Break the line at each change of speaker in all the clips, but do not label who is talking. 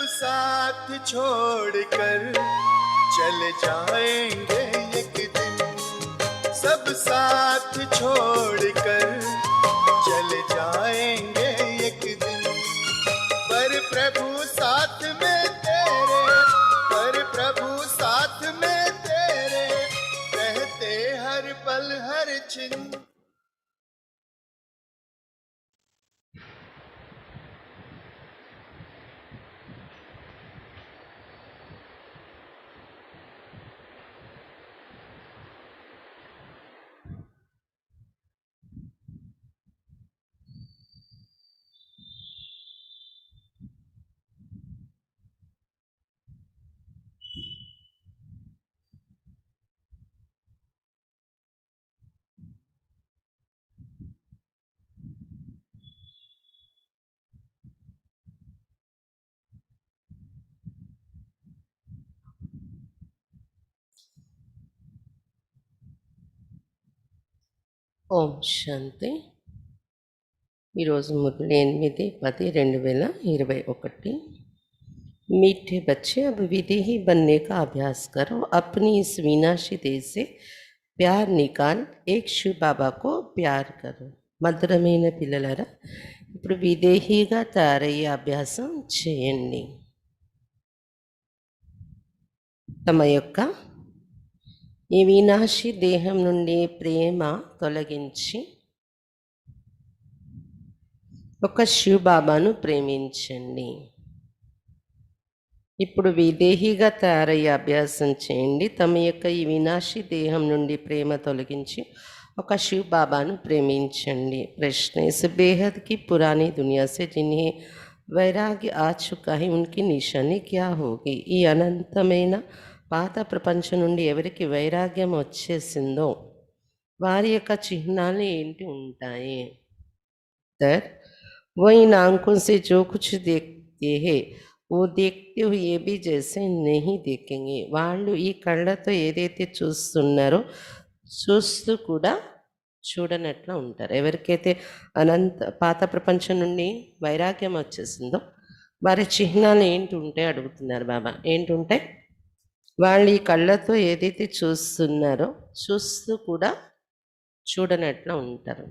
सब साथ छोड़कर चले जाएंगे एक दिन, सब साथ छोड़कर चले जाएंगे एक दिन। पर प्रभु साथ में तेरे, पर प्रभु साथ में तेरे, रहते हर पल हर छिन।
ఓం శాంతి. ఈరోజు మురళి 8-10-2021। मीठे बच्चे, अब विदेही बनने का अभ्यास करो। अपनी इस विनाशी देह से प्यार निकाल, एक शिव बाबा को प्यार करो। మధురమైన పిల్లలారా, ఇప్పుడు విదేహీగా తయారయ్యే అభ్యాసం చేయండి. తమ యొక్క ఈ వినాశీ దేహం నుండి ప్రేమ తొలగించి ఒక శివ బాబాను ప్రేమించండి. ఇప్పుడు విదేహీగా తయారయ్యే అభ్యాసం చేయండి. తమ యొక్క ఈ వినాశీ దేహం నుండి ప్రేమ తొలగించి ఒక శివ బాబాను ప్రేమించండి. ప్రశ్న, इस बेहद की पुरानी दुनिया से जिन्हें वैराग्य आ चुका है उनकी निशानी क्या होगी? ఈ అనంతమైన పాత ప్రపంచం నుండి ఎవరికి వైరాగ్యం వచ్చేసిందో వారి యొక్క చిహ్నాలు ఏంటి ఉంటాయి? तर वो इन आंखों से जो कुछ देखते हैं वो देखते हुए भी जैसे नहीं देखेंगे. వాళ్ళు ఈ కళ్ళతో ఏదైతే చూస్తున్నారో చూస్తూ కూడా చూడనట్లు ఉంటారు. ఎవరికైతే పాత ప్రపంచం నుండి వైరాగ్యం వచ్చేసిందో వారి చిహ్నాలు ఏంటి ఉంటాయి అడుగుతున్నారు బాబా. ఏంటుంటాయి? వాళ్ళు ఈ కళ్ళతో ఏదైతే చూస్తున్నారో చూస్తూ కూడా చూడనట్లు ఉంటారు.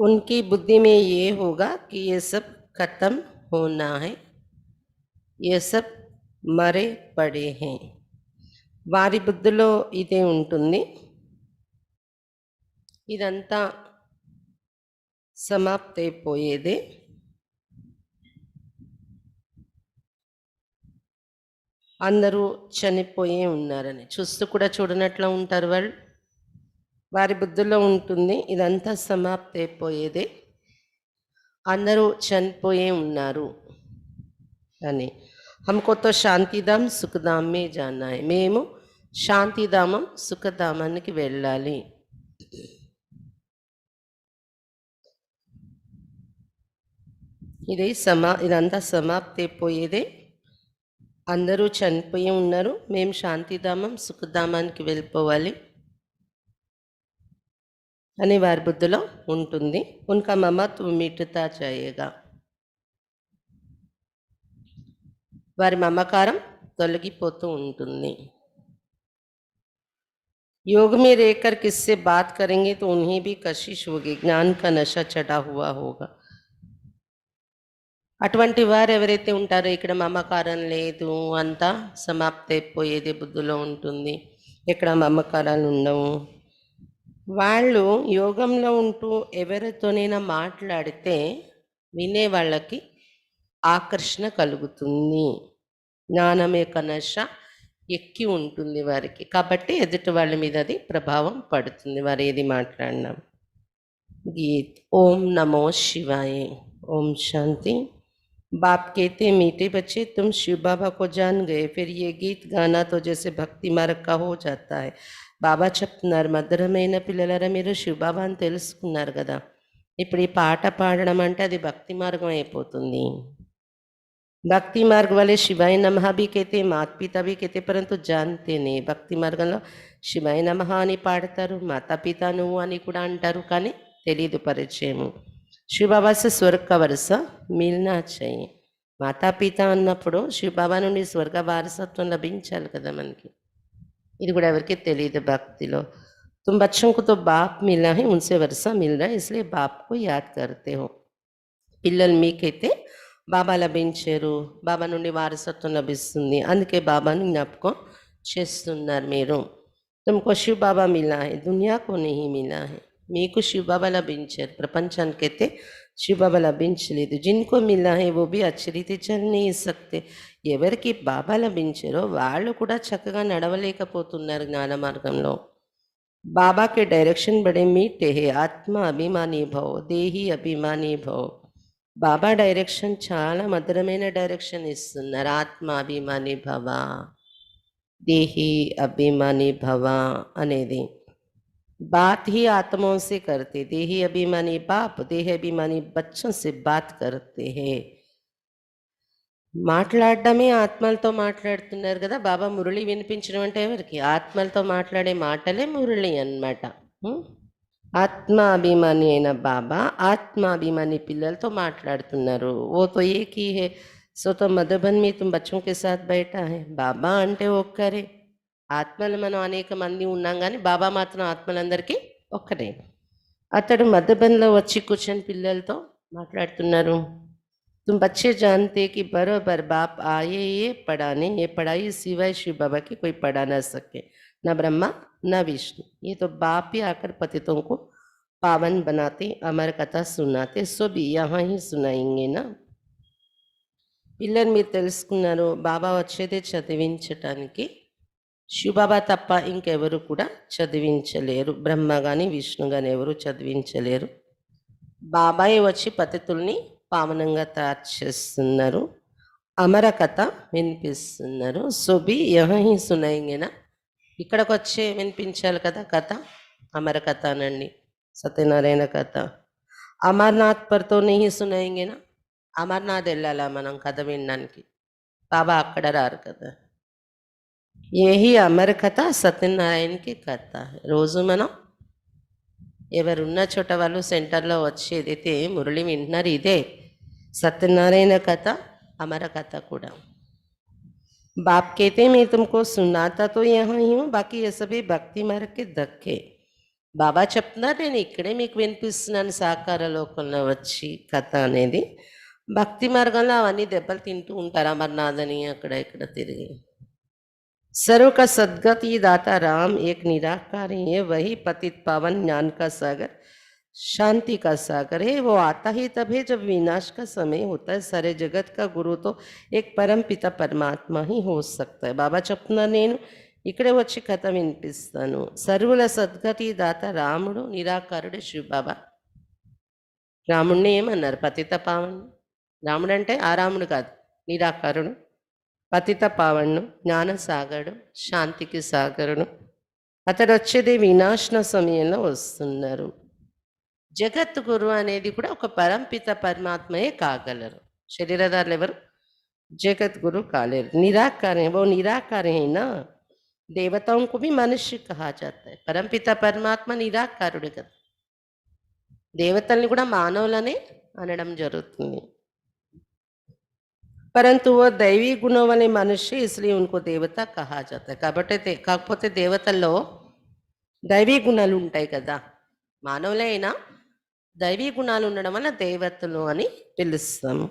उनकी बुद्धि में ये होगा कि ये सब खत्म होना है, ये सब మరే పడే हैं. వారి బుద్ధిలో ఇదే ఉంటుంది, ఇదంతా సమాప్తి అయిపోయేదే. అందరూ చనిపోయే ఉన్నారని చూస్తూ కూడా చూడనట్లా ఉంటారు వాళ్ళు. వారి బుద్ధిలో ఉంటుంది ఇదంతా సమాప్తి అయిపోయేదే, అందరూ చనిపోయే ఉన్నారు అని. हमको तो శాంతిధామ్ సుఖధామ్ మే జానా హై. మేము శాంతిధామం సుఖధామానికి వెళ్ళాలి. ఇదంతా సమాప్తి అయిపోయేదే, అందరూ చనిపోయి ఉన్నారు, మేము శాంతిధామం సుఖధామానికి వెళ్ళిపోవాలి అని వారి బుద్ధిలో ఉంటుంది. ఉన్కా మమత్వ మిటతా జాయేగా. వారి మమకారం తొలగిపోతూ ఉంటుంది. योग में रहकर किससे बात करेंगे तो उन्हें भी कशिश होगी, ज्ञान का नशा चढ़ा हुआ होगा. అటువంటి వారు ఎవరైతే ఉంటారో ఇక్కడ మమకారం లేదు, అంతా సమాప్తి అయిపోయేది బుద్ధిలో ఉంటుంది, ఇక్కడ మమకారాలు ఉండవు. వాళ్ళు యోగంలో ఉంటూ ఎవరితోనైనా మాట్లాడితే వినే వాళ్ళకి ఆకర్షణ కలుగుతుంది, జ్ఞానం యొక్క నశ ఎక్కి ఉంటుంది వారికి. కాబట్టి ఎదుటి వాళ్ళ మీద అది ప్రభావం పడుతుంది వారు ఏది మాట్లాడినా. గీత్. ఓం నమో శివాయ. ఓం శాంతి. बाप कहते मीठे बच्चे, तुम शिव बाबा को जान गए, फिर ये गीत गाना तो जैसे भक्ति मार्ग का हो जाता है. బాబా చెప్తున్నారు, మధురమైన పిల్లలారా మీరు శివబాబాని తెలుసుకున్నారు కదా, ఇప్పుడు ఈ పాట పాడడం అంటే అది భక్తి మార్గం అయిపోతుంది. భక్తి మార్గ वाले शिवाय नमः भी कहते माता पिता भी कहते परंतु जानते नहीं భక్తి మార్గంలో శివాయ నమః అని పాడతారు మాతా పిత నువ్వు అని కూడా అంటారు కానీ తెలియదు పరిచయము శివబాబా से स्वर्ग का वरसा मिलना चाहिए మాతా పిత అన్నప్పుడు శివబాబా నుండి స్వర్గ వారసత్వం లభించాలి కదా మనకి ఇది కూడా ఎవరికి తెలియదు భక్తిలో तुम बच्चों को तो बाप मिला है उनसे वर्षा मिल रहा है इसलिए बाप को याद करते हो పిల్లలు మీకైతే బాబా లభించారు బాబా నుండి వారసత్వం లభిస్తుంది అందుకే బాబాని జ్ఞాపకం చేస్తున్నారు మీరు తుమ్కో శివ బాబా మిలా హై దునియాకు नहीं మిలా హై మీకు శివ బాబా లభించారు ప్రపంచానికైతే శివ బాబా లభించలేదు జిన్కో మిలా హై वो भी अच्छी रीति चल नहीं सकते ఎవరికి బాబా లభించారో వాళ్ళు కూడా చక్కగా నడవలేకపోతున్నారు జ్ఞాన మార్గంలో बाबा के डायरेक्शन बड़े मीठे है आत्मा अभिमानी भव देही अभिमानी भव బాబా డైరెక్షన్ చాలా మధురమైన డైరెక్షన్ ఇస్తున్నారు ఆత్మ అభిమాని భవ దేహి అభిమాని భవ అనేది बात ही आत्माओं से करते देही अभिमानी बाप देह अभिमानी बच्चों से बात करते हैं మాట్లాడడమే ఆత్మలతో మాట్లాడుతున్నారు కదా బాబా మురళి వినిపించడం అంటే ఎవరికి ఆత్మలతో మాట్లాడే మాటలే మురళి అన్నమాట ఆత్మాభిమాని అయిన బాబా ఆత్మాభిమాని పిల్లలతో మాట్లాడుతున్నారు ఓ తో ఏక్ హీ హై సో తో మధుబన్ మీ తుమ్ బచ్చోं के साथ बैठा है బాబా అంటే ఒక్కరే ఆత్మలు మనం అనేక మంది ఉన్నాం కానీ బాబా మాత్రం ఆత్మలందరికీ ఒక్కరే అతడు మధుబన్లో వచ్చి కూర్చొని పిల్లలతో మాట్లాడుతున్నారు तुम बच्चे जानते कि बरोबर बाप आए ये पढ़ाने ये पढ़ाई सिवाय शिव बाबा की कोई पढ़ा ना सके न ब्रह्मा न विष्णु ये तो बाप ही आकर पतितों को पावन बनाते अमर कथा सुनाते सो भी यहाँ ही सुनाएंगे ना పిల్లలు మీరు తెలుసుకున్నారు బాబా వచ్చేదే చదివించటానికి శివబాబా తప్ప ఇంకెవరు కూడా చదివించలేరు బ్రహ్మ కానీ విష్ణు కానీ ఎవరు చదివించలేరు బాబాయ్ వచ్చి పతితుల్ని పావనంగా తయారు చేస్తున్నారు అమర కథ వినిపిస్తున్నారు సోబి యహీ సునాయింగేనా ఇక్కడికి వచ్చే వినిపించాలి కదా కథ అమర కథ అనండి సత్యనారాయణ కథ అమర్నాథ్ పర్తో నెహి సునాయింగేనా అమర్నాథ్ వెళ్ళాలా మనం కథ వినడానికి బాబా అక్కడ రారు కదా ఏహి అమర కథ సత్యనారాయణకి కథ రోజు మనం ఎవరున్న చోట వాళ్ళు సెంటర్లో వచ్చి ఏదైతే మురళి వింటున్నారు ఇదే సత్యనారాయణ కథ అమర కథ కూడా बाप कहते मैं तुमको सुनाता तो यहाँ ही हूँ बाकी ये सभी భక్తి మార్గ के धक्के బాబా చెప్తున్నారు నేను ఇక్కడే మీకు వినిపిస్తున్నాను సాకార లోకంలో వచ్చి కథ అనేది భక్తి మార్గంలో అవన్నీ దెబ్బలు తింటూ ఉంటారు అమర్నాథ్ అని అక్కడ ఇక్కడ తిరిగి सर्व का सद्गति दाता राम एक निराकार है वही पतित पावन ज्ञान का सागर शांति का सागर है वो आता ही तब है जब विनाश का समय होता है सारे जगत का गुरु तो एक परम पिता परमात्मा ही हो सकता है बाबा చెప్తున్నారు నేను ఇక్కడే వచ్చి కథ వినిపిస్తాను సర్వుల సద్గతి దాత రాముడు నిరాకారుడు శివ బాబా రాముడిని ఏమన్నారు పతిత పావన్ రాముడు అంటే ఆ రాముడు కాదు నిరాకారుడు పతిత పావన్ను జ్ఞాన సాగరుడు శాంతికి సాగరుడు అతడు వచ్చేది వినాశన సమయంలో వస్తున్నారు జగత్ గురు అనేది కూడా ఒక పరంపిత పరమాత్మయే కాగలరు శరీరదారులు ఎవరు జగత్ గురు కాలేరు నిరాకార वो निराकार है ना देवताओं को भी मनुष्य कहा जाता है పరంపిత పరమాత్మ నిరాకారుడు కదా దేవతల్ని కూడా మానవులనే అనడం జరుగుతుంది परंतु वो दैवी गुणों वाले मनुष्य इसलिए उनको देवता कहा जाता है కాబట్టి కాకపోతే దేవతల్లో దైవీ గుణాలు ఉంటాయి కదా మానవులే అయినా దైవీ గుణాలు ఉండడం వల్ల దేవతలు అని పిలుస్తాము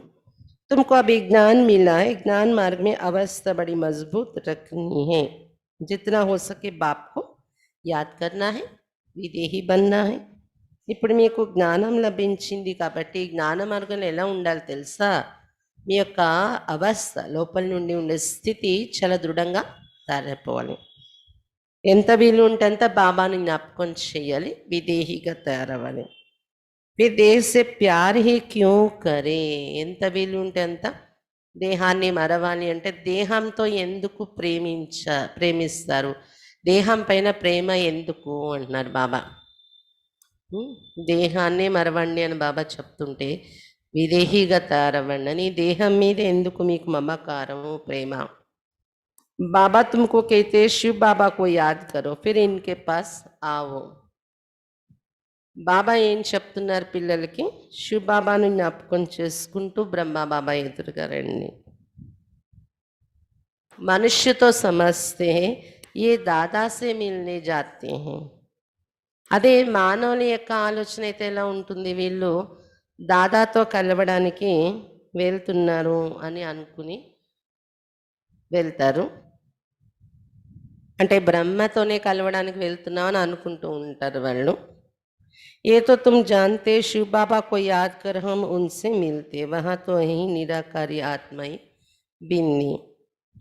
तुमको अभी ज्ञान मिला है ज्ञान मार्ग में अवस्था बड़ी मजबूत रखनी है जितना हो सके बाप को याद करना है विदेही बनना है ఇప్పుడు మీకు జ్ఞానం లభించింది కాబట్టి జ్ఞాన మార్గంలో ఎలా ఉండాలి తెలుసా మీ యొక్క అవస్థ లోపల నుండి ఉండే స్థితి చాలా దృఢంగా తయారైపోవాలి ఎంత వీలు ఉంటే అంత బాబాని జ్ఞాపకం చేయాలి విదేహిగా తయారవ్వాలి फिर देह से प्यार ही क्यों करे ఎంత వీలు ఉంటే అంత దేహాన్ని మరవాలి అంటే దేహంతో ఎందుకు ప్రేమిస్తారు దేహం పైన ప్రేమ ఎందుకు అంటున్నారు బాబా దేహాన్ని మరవండి అని బాబా చెప్తుంటే విదేహీగత రవణ నీ దేహం మీద ఎందుకు మీకు మమకారము ప్రేమ बाबा तुमको कहते हैं शिव बाबा को याद करो फिर इनके पास आओ బాబా ఏం చెప్తున్నారు పిల్లలకి శివ బాబాను జ్ఞాపకం చేసుకుంటూ బ్రహ్మ బాబా ఎదురుగా రండి मनुष्य तो समझते हैं ये दादा से मिलने जाते हैं అదే మానవుల యొక్క ఆలోచన అయితే ఎలా ఉంటుంది వీళ్ళు దాదాతో కలవడానికి వెళ్తున్నారు అని అనుకుని వెళ్తారు అంటే బ్రహ్మతోనే కలవడానికి వెళ్తున్నాం అని అనుకుంటూ ఉంటారు వాళ్ళు ये तो तुम जानते शिव बाबा को याद कर हम उनसे मिलते वहाँ तो यही निराकारी आत्मा ही बिंदी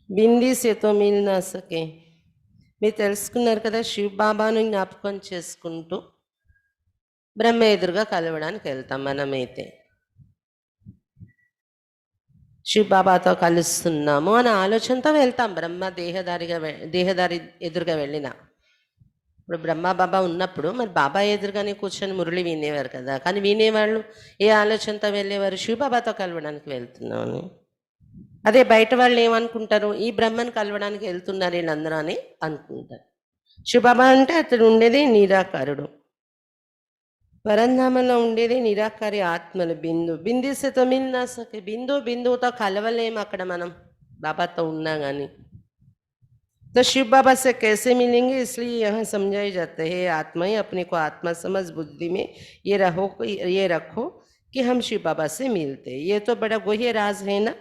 बिंदी से तो मिल ना सके మీరు తెలుసుకున్నారు కదా శివ బాబాను జ్ఞాపకం చేసుకుంటూ బ్రహ్మ ఎదురుగా కలవడానికి వెళ్తాం మనమైతే శివ బాబాతో కలుస్తున్నాము అనే ఆలోచనతో వెళ్తాం బ్రహ్మ దేహదారి ఎదురుగా వెళ్ళిన ఇప్పుడు బ్రహ్మ బాబా ఉన్నప్పుడు మరి బాబా ఎదురుగానే కూర్చొని మురళి వినేవారు కదా కానీ వినేవాళ్ళు ఏ ఆలోచనతో వెళ్ళేవారు శివ బాబాతో కలవడానికి వెళ్తున్నామని అదే బయట వాళ్ళు ఏమనుకుంటారు ఈ బ్రహ్మను కలవడానికి వెళ్తున్నారు వీళ్ళందరూ అని అనుకుంటారు శివ బాబా అంటే అతడు ఉండేది నిరాకారుడు పరంధామంలో ఉండేది నిరాకారి ఆత్మలు బిందుతో మిల్నా సకే బిందువుతో కలవలేము అక్కడ మనం బాబాతో ఉన్నా కానీ तो शिव बाबा से कैसे मिलेंगे इसलिए यहाँ समझाए जाते हैं आत्माएं अपने को आत्मा समझ बुद्धि में ये रखो कि हम शिव बाबा से मिलते ये तो बड़ा गुह्य राज है ना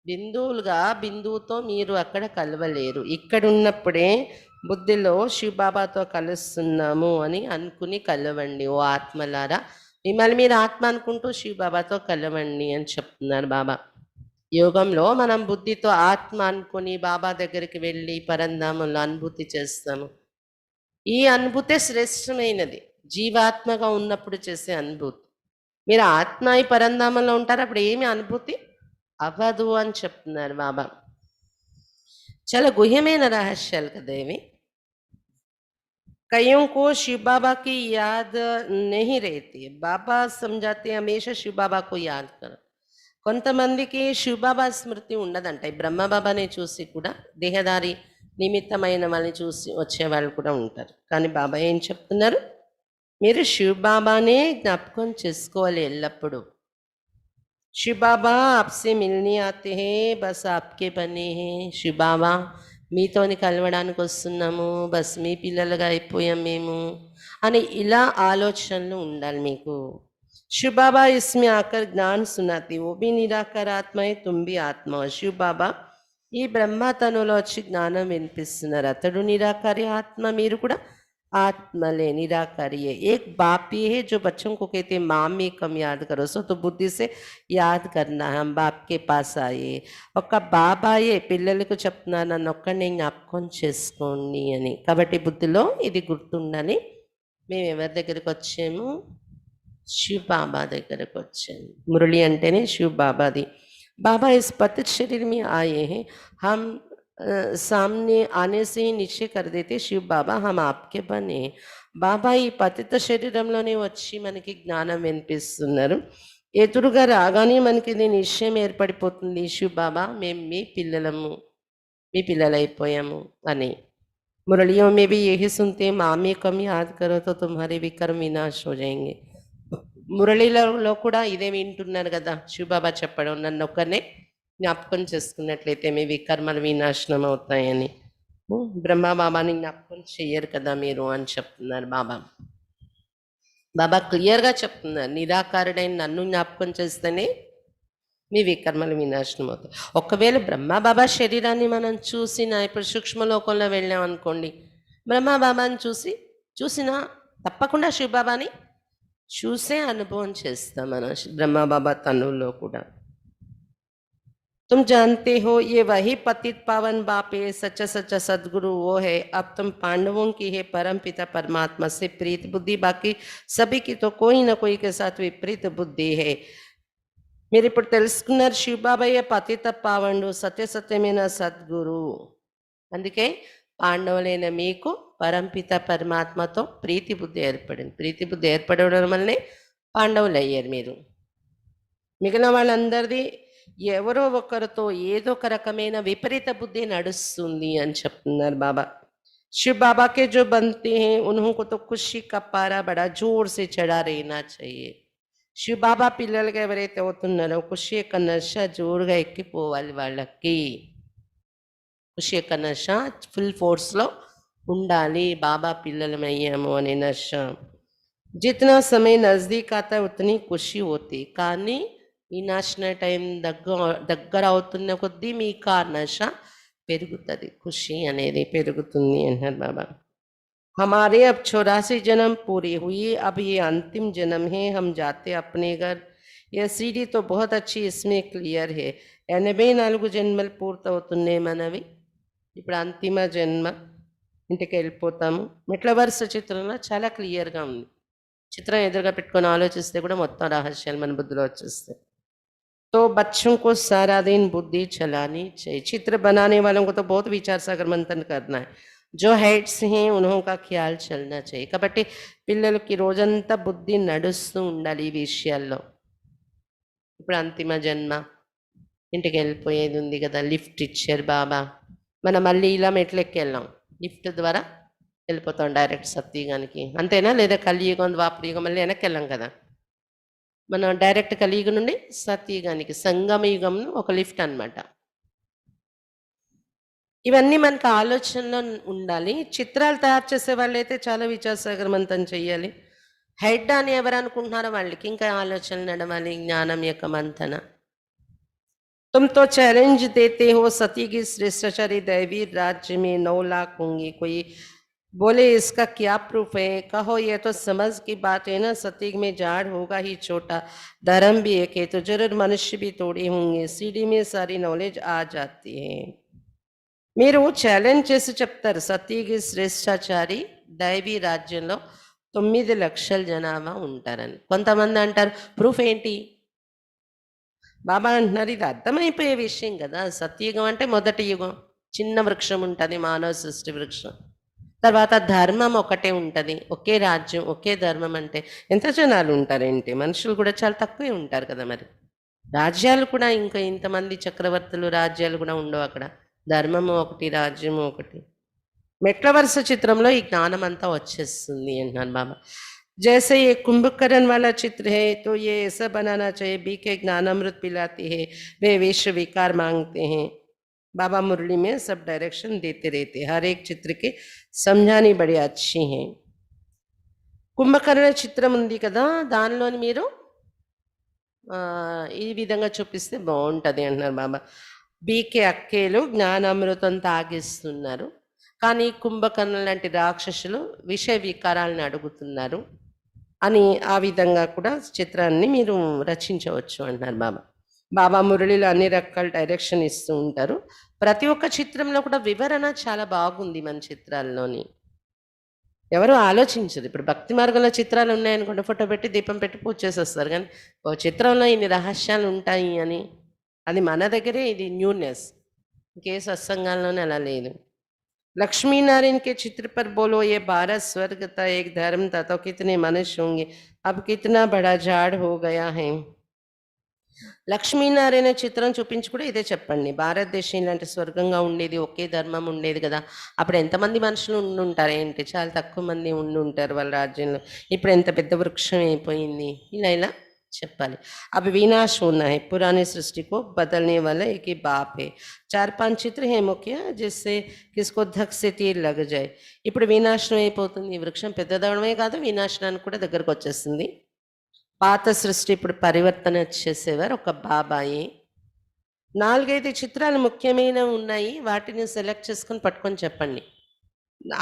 బిందువులుగా బిందువుతో మీరు అక్కడ కలవలేరు ఇక్కడ ఉన్నప్పుడే బుద్ధిలో శివ బాబాతో కలుస్తున్నాము అని అనుకుని కలవండి ఓ ఆత్మలారా మిమ్మల్ని మీరు ఆత్మ అనుకుంటూ శివ బాబాతో కలవండి అని చెప్తున్నారు బాబా యోగంలో మనం బుద్ధితో ఆత్మ అనుకుని బాబా దగ్గరికి వెళ్ళి పరంధామంలో అనుభూతి చేస్తాము ఈ అనుభూతే శ్రేష్టమైనది జీవాత్మగా ఉన్నప్పుడు చేసే అనుభూతి మీరు ఆత్మ ఈ పరంధామంలో ఉంటారు అప్పుడు ఏమి అనుభూతి అవ్వదు అని చెప్తున్నారు బాబా చాలా గుహ్యమైన రహస్యాలు కదా ఇవి कईयों को शिव बाबा की याद नहीं रहती बाबा समझाते हमेशा शिव बाबा को याद करो కొంతమందికి శివబాబా స్మృతి ఉండదంట ఈ బ్రహ్మ బాబానే చూసి కూడా దేహదారి నిమిత్తమైన వాళ్ళని చూసి వచ్చే వాళ్ళు కూడా ఉంటారు కానీ బాబా ఏం చెప్తున్నారు మీరు శివబాబానే జ్ఞాపకం చేసుకోవాలి ఎల్లప్పుడూ శివబాబా आपसे मिलने आते हैं बस आपके बने हैं శివబాబా మీతోని కలవడానికి వస్తున్నాము బస్ మీ పిల్లలుగా అయిపోయాం మేము అని ఇలా ఆలోచనలు ఉండాలి మీకు शिव बाबा इसमें आकर ज्ञान सुनाती वो भी निराकार आत्मा है तुम भी आत्मा हो शिव बाबा ఈ బ్రహ్మ తనులో వచ్చి జ్ఞానం వినిపిస్తున్నారు అతడు నిరాకారి ఆత్మ మీరు కూడా आत्मले निराकारी है एक बाप ही है जो बच्चों को कहते हैं माँ में कम याद करो सो तो बुद्धि से याद करना है हम बाप के पास आए ఒక బాబాయే పిల్లలకు చెప్తున్నా నన్ను ఒక్కడిని జ్ఞాపకం చేసుకోండి అని కాబట్టి బుద్ధిలో ఇది గుర్తుండాలి మేము ఎవరి దగ్గరికి వచ్చాము शिव बाबा దగ్గరకు వచ్చాము మురళి అంటేనే शिव बाबा दी बाबा इस पतित शरीर में आए हैं हम सामने आने से ही निश्चय कर देते शिव बाबा हम आपके बने బాబా ఈ పతిత శరీరంలోనే వచ్చి మనకి జ్ఞానం వినిపిస్తున్నారు ఎదురుగా రాగానే మనకి ఇది నిశ్చయం ఏర్పడిపోతుంది శివ బాబా మేము మీ పిల్లలము మీ పిల్లలైపోయాము అని मुरलियों में भी यही सुनते हैं माँ में कम याद करो तो तुम्हारे विकर्म विनाश हो जाएंगे మురళిలో కూడా ఇదే వింటున్నారు కదా శివబాబా చెప్పడం నన్ను ఒక్కనే జ్ఞాపకం చేసుకున్నట్లయితే మీ వికర్మలు వినాశనం అవుతాయని బ్రహ్మ బాబాని జ్ఞాపకం చెయ్యరు కదా మీరు అని చెప్తున్నారు బాబా బాబా క్లియర్గా చెప్తున్నారు నిరాకారుడైన నన్ను జ్ఞాపకం చేస్తేనే మీ వికర్మలు వినాశనం అవుతాయి ఒకవేళ బ్రహ్మ బాబా శరీరాన్ని మనం చూసినా ఇప్పుడు సూక్ష్మలోకంలో వెళ్ళాం అనుకోండి బ్రహ్మ బాబాని చూసినా తప్పకుండా శివబాబాని చూసే అనుభవం చేస్తాం మనం బ్రహ్మ బాబా తనుల్లో కూడా तुम जानते हो ये वही पतित पावन बाप है सच्चा सच्चा सदगुरु वो है अब तुम पांडवों की है परम पिता परमात्मा से प्रीत बुद्धि बाकी सभी की तो कोई ना कोई के साथ विपरीत बुद्धि है మీరు ఇప్పుడు తెలుసుకున్నారు శివ బాబాయ్ పతిత పావండు సత్య సత్యమైన సద్గురు అందుకే పాండవులైన మీకు పరంపిత పరమాత్మతో ప్రీతి బుద్ధి ఏర్పడింది ప్రీతి బుద్ధి ఏర్పడడం వల్లనే పాండవులు అయ్యారు మీరు మిగిలిన వాళ్ళందరిది ఎవరో ఒకరితో ఏదో ఒక రకమైన విపరీత బుద్ధి నడుస్తుంది అని చెప్తున్నారు బాబా. शिव बाबा के जो बनते हैं उन्होंने तो खुशी का पारा बड़ा जोर से चढ़ा रहना चाहिए. శివ బాబా పిల్లలకి ఎవరైతే అవుతున్నారో ఖుషి యొక్క నష జోరుగా ఎక్కిపోవాలి వాళ్ళకి. ఖుషి యొక్క నష ఫుల్ ఫోర్స్లో ఉండాలి. బాబా పిల్లలమయ్యాము అనే నష. जितना समय नज़दीक आता है उतनी खुशी होती. కానీ ఈ నాశన టైం దగ్గర అవుతున్న కొద్దీ మీకు ఆ నష పెరుగుతుంది, ఖుషి అనేది పెరుగుతుంది అంటారు బాబా. हमारे अब 84 जन्म पूरे हुए, अब ये अंतिम जन्म है, हम जाते अपने घर. यह सीढ़ी तो बहुत अच्छी इसमें क्लियर है. 84 జన్మలు పూర్తవుతున్నాయి మనవి. ఇప్పుడు అంతిమ జన్మ, ఇంటికి వెళ్ళిపోతాము. మెట్ల వరుస చిత్రంలో చాలా క్లియర్గా ఉంది. చిత్రం ఎదురుగా పెట్టుకొని ఆలోచిస్తే కూడా మొత్తం రహస్యాలు మన బుద్ధిలో వచ్చేస్తాయి. तो बच्चों को सारा दिन बुद्धि चलानी चाहिए. चित्र बनाने वालों को तो बहुत विचार सागर मंथन करना है. जो हेड्स हैं उन्हों का ख्याल चलना चाहिए. కాబట్టి పిల్లలకి రోజంతా బుద్ధి నడుస్తూ ఉండాలి ఈ విషయాల్లో. ఇప్పుడు అంతిమ జన్మ, ఇంటికి వెళ్ళిపోయేది ఉంది కదా. లిఫ్ట్ ఇచ్చారు బాబా, మనం మళ్ళీ ఇలా మెట్లు ఎక్కి వెళ్ళాం, లిఫ్ట్ ద్వారా వెళ్ళిపోతాం డైరెక్ట్ సత్యయుగానికి. అంతేనా? లేదా కలియుగం ద్వాపరయుగం మళ్ళీ వెనక్కి వెళ్ళాం కదా. మనం డైరెక్ట్ కలియుగం నుండి సత్యయుగానికి, సంగమ యుగం ఒక లిఫ్ట్ అన్నమాట. ఇవన్నీ మనకు ఆలోచనలో ఉండాలి. చిత్రాలు తయారు చేసే వాళ్ళైతే చాలా విచారసాగరమంతం చెయ్యాలి. హెడ్ అని ఎవరు అనుకుంటున్నారో వాళ్ళకి ఇంకా ఆలోచనలు నడవాలి, జ్ఞానం యొక్క మంతన. तुम तो चैलेंज देते हो सती की श्रेष्ठाचारी दैवी राज्य में 9 लाख होंगे. कोई बोले इसका क्या प्रूफ है? कहो ये तो समझ की बात है ना. सती में जाड़ होगा ही छोटा, धर्म भी एक है, तो जरूर मनुष्य भी थोड़े होंगे. सीढ़ी में सारी नॉलेज आ जाती है. మీరు ఛాలెంజ్ చేసి చెప్తారు సతీకి శ్రేష్టాచారి దైవీ రాజ్యంలో 9 లక్షల జనాభా ఉంటారని. కొంతమంది అంటారు ప్రూఫ్ ఏంటి? బాబా అంటున్నారు ఇది అర్థమైపోయే విషయం కదా. సత్యయుగం అంటే మొదటి యుగం, చిన్న వృక్షం ఉంటుంది, మానవ సృష్టి వృక్షం. తర్వాత ధర్మం ఒకటే ఉంటుంది, ఒకే రాజ్యం ఒకే ధర్మం. అంటే ఎంత జనాలు ఉంటారేంటి? మనుషులు కూడా చాలా తక్కువే ఉంటారు కదా. మరి రాజ్యాలు కూడా ఇంకా ఇంతమంది చక్రవర్తులు రాజ్యాలు కూడా ఉండవు అక్కడ. ధర్మము ఒకటి, రాజ్యము ఒకటి. మెట్ల వరుస చిత్రంలో ఈ జ్ఞానం అంతా వచ్చేస్తుంది అంటున్నాను బాబా. जैसे ये कुंभकर्ण वाला चित्र है तो ये ऐसा बनाना चाहिए. बीके ज्ञानामृत पिलाती है, वे विश्व विकार मांगते हैं. बाबा मुरली में सब डायरेक्शन देते रहते. हर एक चित्र के समझानी बड़ी अच्छी है. కుంభకర్ణ చిత్రం ఉంది కదా, దానిలోని మీరు ఈ విధంగా చూపిస్తే బాగుంటుంది అంటున్నారు బాబా. బీకే అక్కేలు జ్ఞానామృతం తాగిస్తున్నారు, కానీ కుంభకర్ణ లాంటి రాక్షసులు విషయ వికారాలను అడుగుతున్నారు అని ఆ విధంగా కూడా చిత్రాన్ని మీరు రచించవచ్చు అంటున్నారు బాబా. బాబా మురళిలో అన్ని రకాల డైరెక్షన్ ఇస్తూ ఉంటారు. ప్రతి ఒక్క చిత్రంలో కూడా వివరణ చాలా బాగుంది మన చిత్రాల్లోని. ఎవరు ఆలోచించరు. ఇప్పుడు భక్తి మార్గంలో చిత్రాలు ఉన్నాయనుకుంటే ఫోటో పెట్టి దీపం పెట్టి పూజ చేసేస్తారు, కానీ ఓ చిత్రంలో ఇన్ని రహస్యాలు ఉంటాయి అని అది మన దగ్గరే ఇది న్యూనెస్. ఇంకే సత్సంగాల్లోనే అలా లేదు. लक्ष्मी नारायण के चित्र पर बोलो ये 12 स्वर्ग था, एक धर्म था, तो कितने मनुष्य होंगे, अब कितना बड़ा झाड़ हो गया है. లక్ష్మీనారాయణ చిత్రం చూపించి కూడా ఇదే చెప్పండి. భారతదేశం ఇలాంటి స్వర్గంగా ఉండేది, ఒకే ధర్మం ఉండేది కదా. అప్పుడు ఎంతమంది మనుషులు ఉండుంటారు ఏంటి? చాలా తక్కువ మంది ఉండుంటారు వాళ్ళ రాజ్యంలో. ఇప్పుడు ఎంత పెద్ద వృక్షం అయిపోయింది. ఇలా ఇలా చెప్పాలి. అవి వినాश होना है, पुरानी सृष्टि को बदलने वाला एक ही बाप है. 4-5 చిత్ర है मुख्य जिससे किसको धक से तीर लग जाए. ఇప్పుడు వినాశనం అయిపోతుంది. ఈ వృక్షం పెద్దదవడమే కాదు, వినాశనానికి కూడా దగ్గరకు వచ్చేస్తుంది. పాత సృష్టి ఇప్పుడు పరివర్తన చేసేవారు ఒక బాబాయి. 4-5 చిత్రాలు ముఖ్యమైన ఉన్నాయి, వాటిని సెలెక్ట్ చేసుకొని పట్టుకొని చెప్పండి.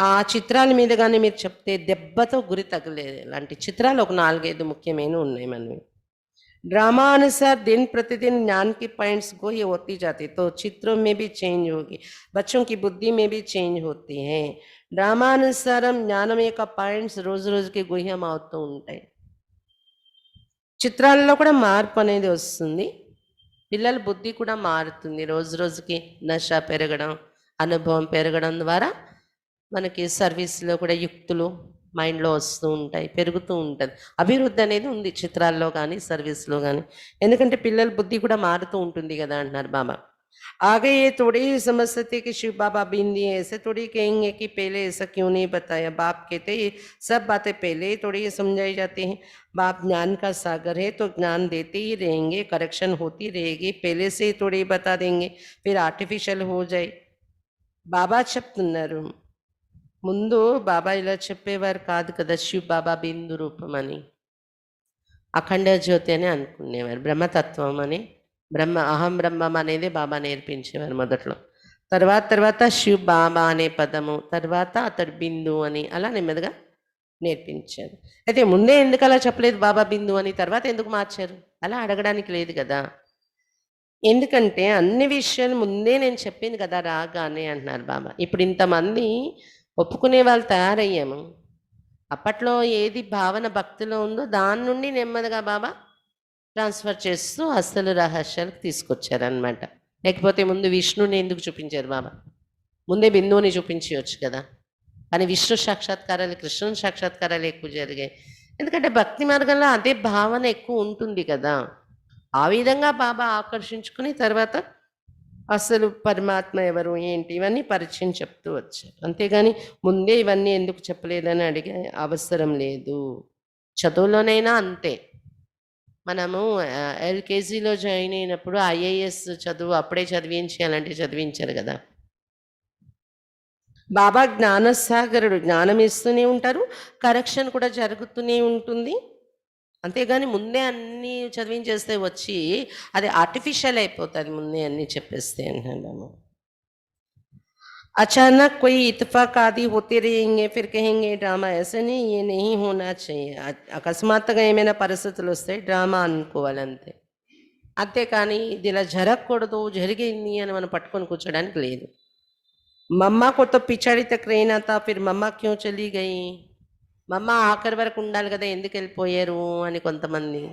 ఆ చిత్రాల మీద కానీ మీరు చెప్తే దెబ్బతో గురి తగలేదు. అలాంటి చిత్రాలు ఒక 4-5 ముఖ్యమైన ఉన్నాయి మనవి. ड्रामा अनुसार दिन प्रतिदिन ज्ञान की पॉइंट्स को ये होती जाती, तो चित्रों में भी चेंज होगी, बच्चों की बुद्धि में भी चेंज होती है. ड्रामा अनुसार జ్ఞానం యొక్క పాయింట్స్ రోజు రోజుకి గుహ్యం అవుతూ ఉంటాయి. చిత్రాల్లో కూడా మార్పు అనేది వస్తుంది. పిల్లల బుద్ధి కూడా మారుతుంది. రోజు రోజుకి నష పెరగడం, అనుభవం పెరగడం ద్వారా మనకి సర్వీస్లో కూడా యుక్తులు మైండ్లో వస్తూ ఉంటాయి, పెరుగుతూ ఉంటుంది. అభివృద్ధి అనేది ఉంది చిత్రాల్లో కానీ సర్వీస్లో కానీ. ఎందుకంటే పిల్లల బుద్ధి కూడా మారుతూ ఉంటుంది కదా అంటున్నారు బాబా. आगे ये थोड़ी ही समझ सकते कि शिव बाबा बीन दिए, ऐसे थोड़ी कहेंगे कि पहले ऐसा क्यों नहीं बताया। बाप कहते ये सब बातें पहले ही थोड़ी ही समझाई जाती हैं। बाप ज्ञान का सागर है तो ज्ञान देते ही रहेंगे, करेक्शन होती रहेगी, पहले से ही थोड़ी ही बता देंगे, फिर आर्टिफिशियल हो जाए। బాబా చెప్తున్నారు, ముందు బాబా ఇలా చెప్పేవారు కాదు కదా, శివ్ బాబా బిందు రూపం అని, అఖండ జ్యోతి అని అనుకునేవారు, బ్రహ్మతత్వం అని, అహం బ్రహ్మం అనేది బాబా నేర్పించేవారు మొదట్లో. తర్వాత తర్వాత శివ్ బాబా అనే పదము, తర్వాత అతడు బిందు అని అలా నెమ్మదిగా నేర్పించారు. అయితే ముందే ఎందుకు అలా చెప్పలేదు బాబా బిందు అని, తర్వాత ఎందుకు మార్చారు? అలా అడగడానికి లేదు కదా. ఎందుకంటే అన్ని విషయాలు ముందే నేను చెప్పింది కదా రాగానే అంటున్నారు బాబా. ఇప్పుడు ఇంతమంది ఒప్పుకునే వాళ్ళు తయారయ్యాము. అప్పట్లో ఏది భావన భక్తిలో ఉందో దాని నుండి నెమ్మదిగా బాబా ట్రాన్స్ఫర్ చేస్తూ అసలు రహస్యాలకు తీసుకొచ్చారనమాట. లేకపోతే ముందు విష్ణుని ఎందుకు చూపించారు బాబా? ముందే బిందువుని చూపించవచ్చు కదా. కానీ విష్ణు సాక్షాత్కారాలు, కృష్ణుని సాక్షాత్కారాలు ఎక్కువ జరిగాయి. ఎందుకంటే భక్తి మార్గంలో అదే భావన ఎక్కువ ఉంటుంది కదా. ఆ విధంగా బాబా ఆకర్షించుకుని తర్వాత అసలు పరమాత్మ ఎవరు ఏంటి ఇవన్నీ పరిచయం చెప్తూ వచ్చారు. అంతేగాని ముందే ఇవన్నీ ఎందుకు చెప్పలేదని అడిగే అవసరం లేదు. చదువులోనైనా అంతే. మనము ఎల్కేజీలో జాయిన్ అయినప్పుడు ఐఏఎస్ చదువు అప్పుడే చదివించాలంటే చదివించారు కదా. బాబా జ్ఞానసాగరుడు, జ్ఞానం ఇస్తూనే ఉంటారు, కరెక్షన్ కూడా జరుగుతూనే ఉంటుంది. అంతేగాని ముందే అన్నీ చదివించేస్తే వచ్చి అది ఆర్టిఫిషియల్ అయిపోతుంది ముందే అన్నీ చెప్పేస్తే అంటున్నాము. अचानक कोई इत्तेफाक आदि होते रहेंगे, फिर कहेंगे ड्रामा, ऐसे नहीं, ये नहीं होना चाहिए. అకస్మాత్తుగా ఏమైనా పరిస్థితులు వస్తే డ్రామా అనుకోవాలంతే. అంతేకాని ఇది ఇలా జరగకూడదు, జరిగింది అని మనం పట్టుకొని కూర్చోడానికి లేదు. మమ్మా को तो पिछाड़ी तक रहना था, फिर మమ్మా क्यों चली गई? మమ్మ ఆఖరి వరకు ఉండాలి కదా, ఎందుకు వెళ్ళిపోయారు అని కొంతమంది.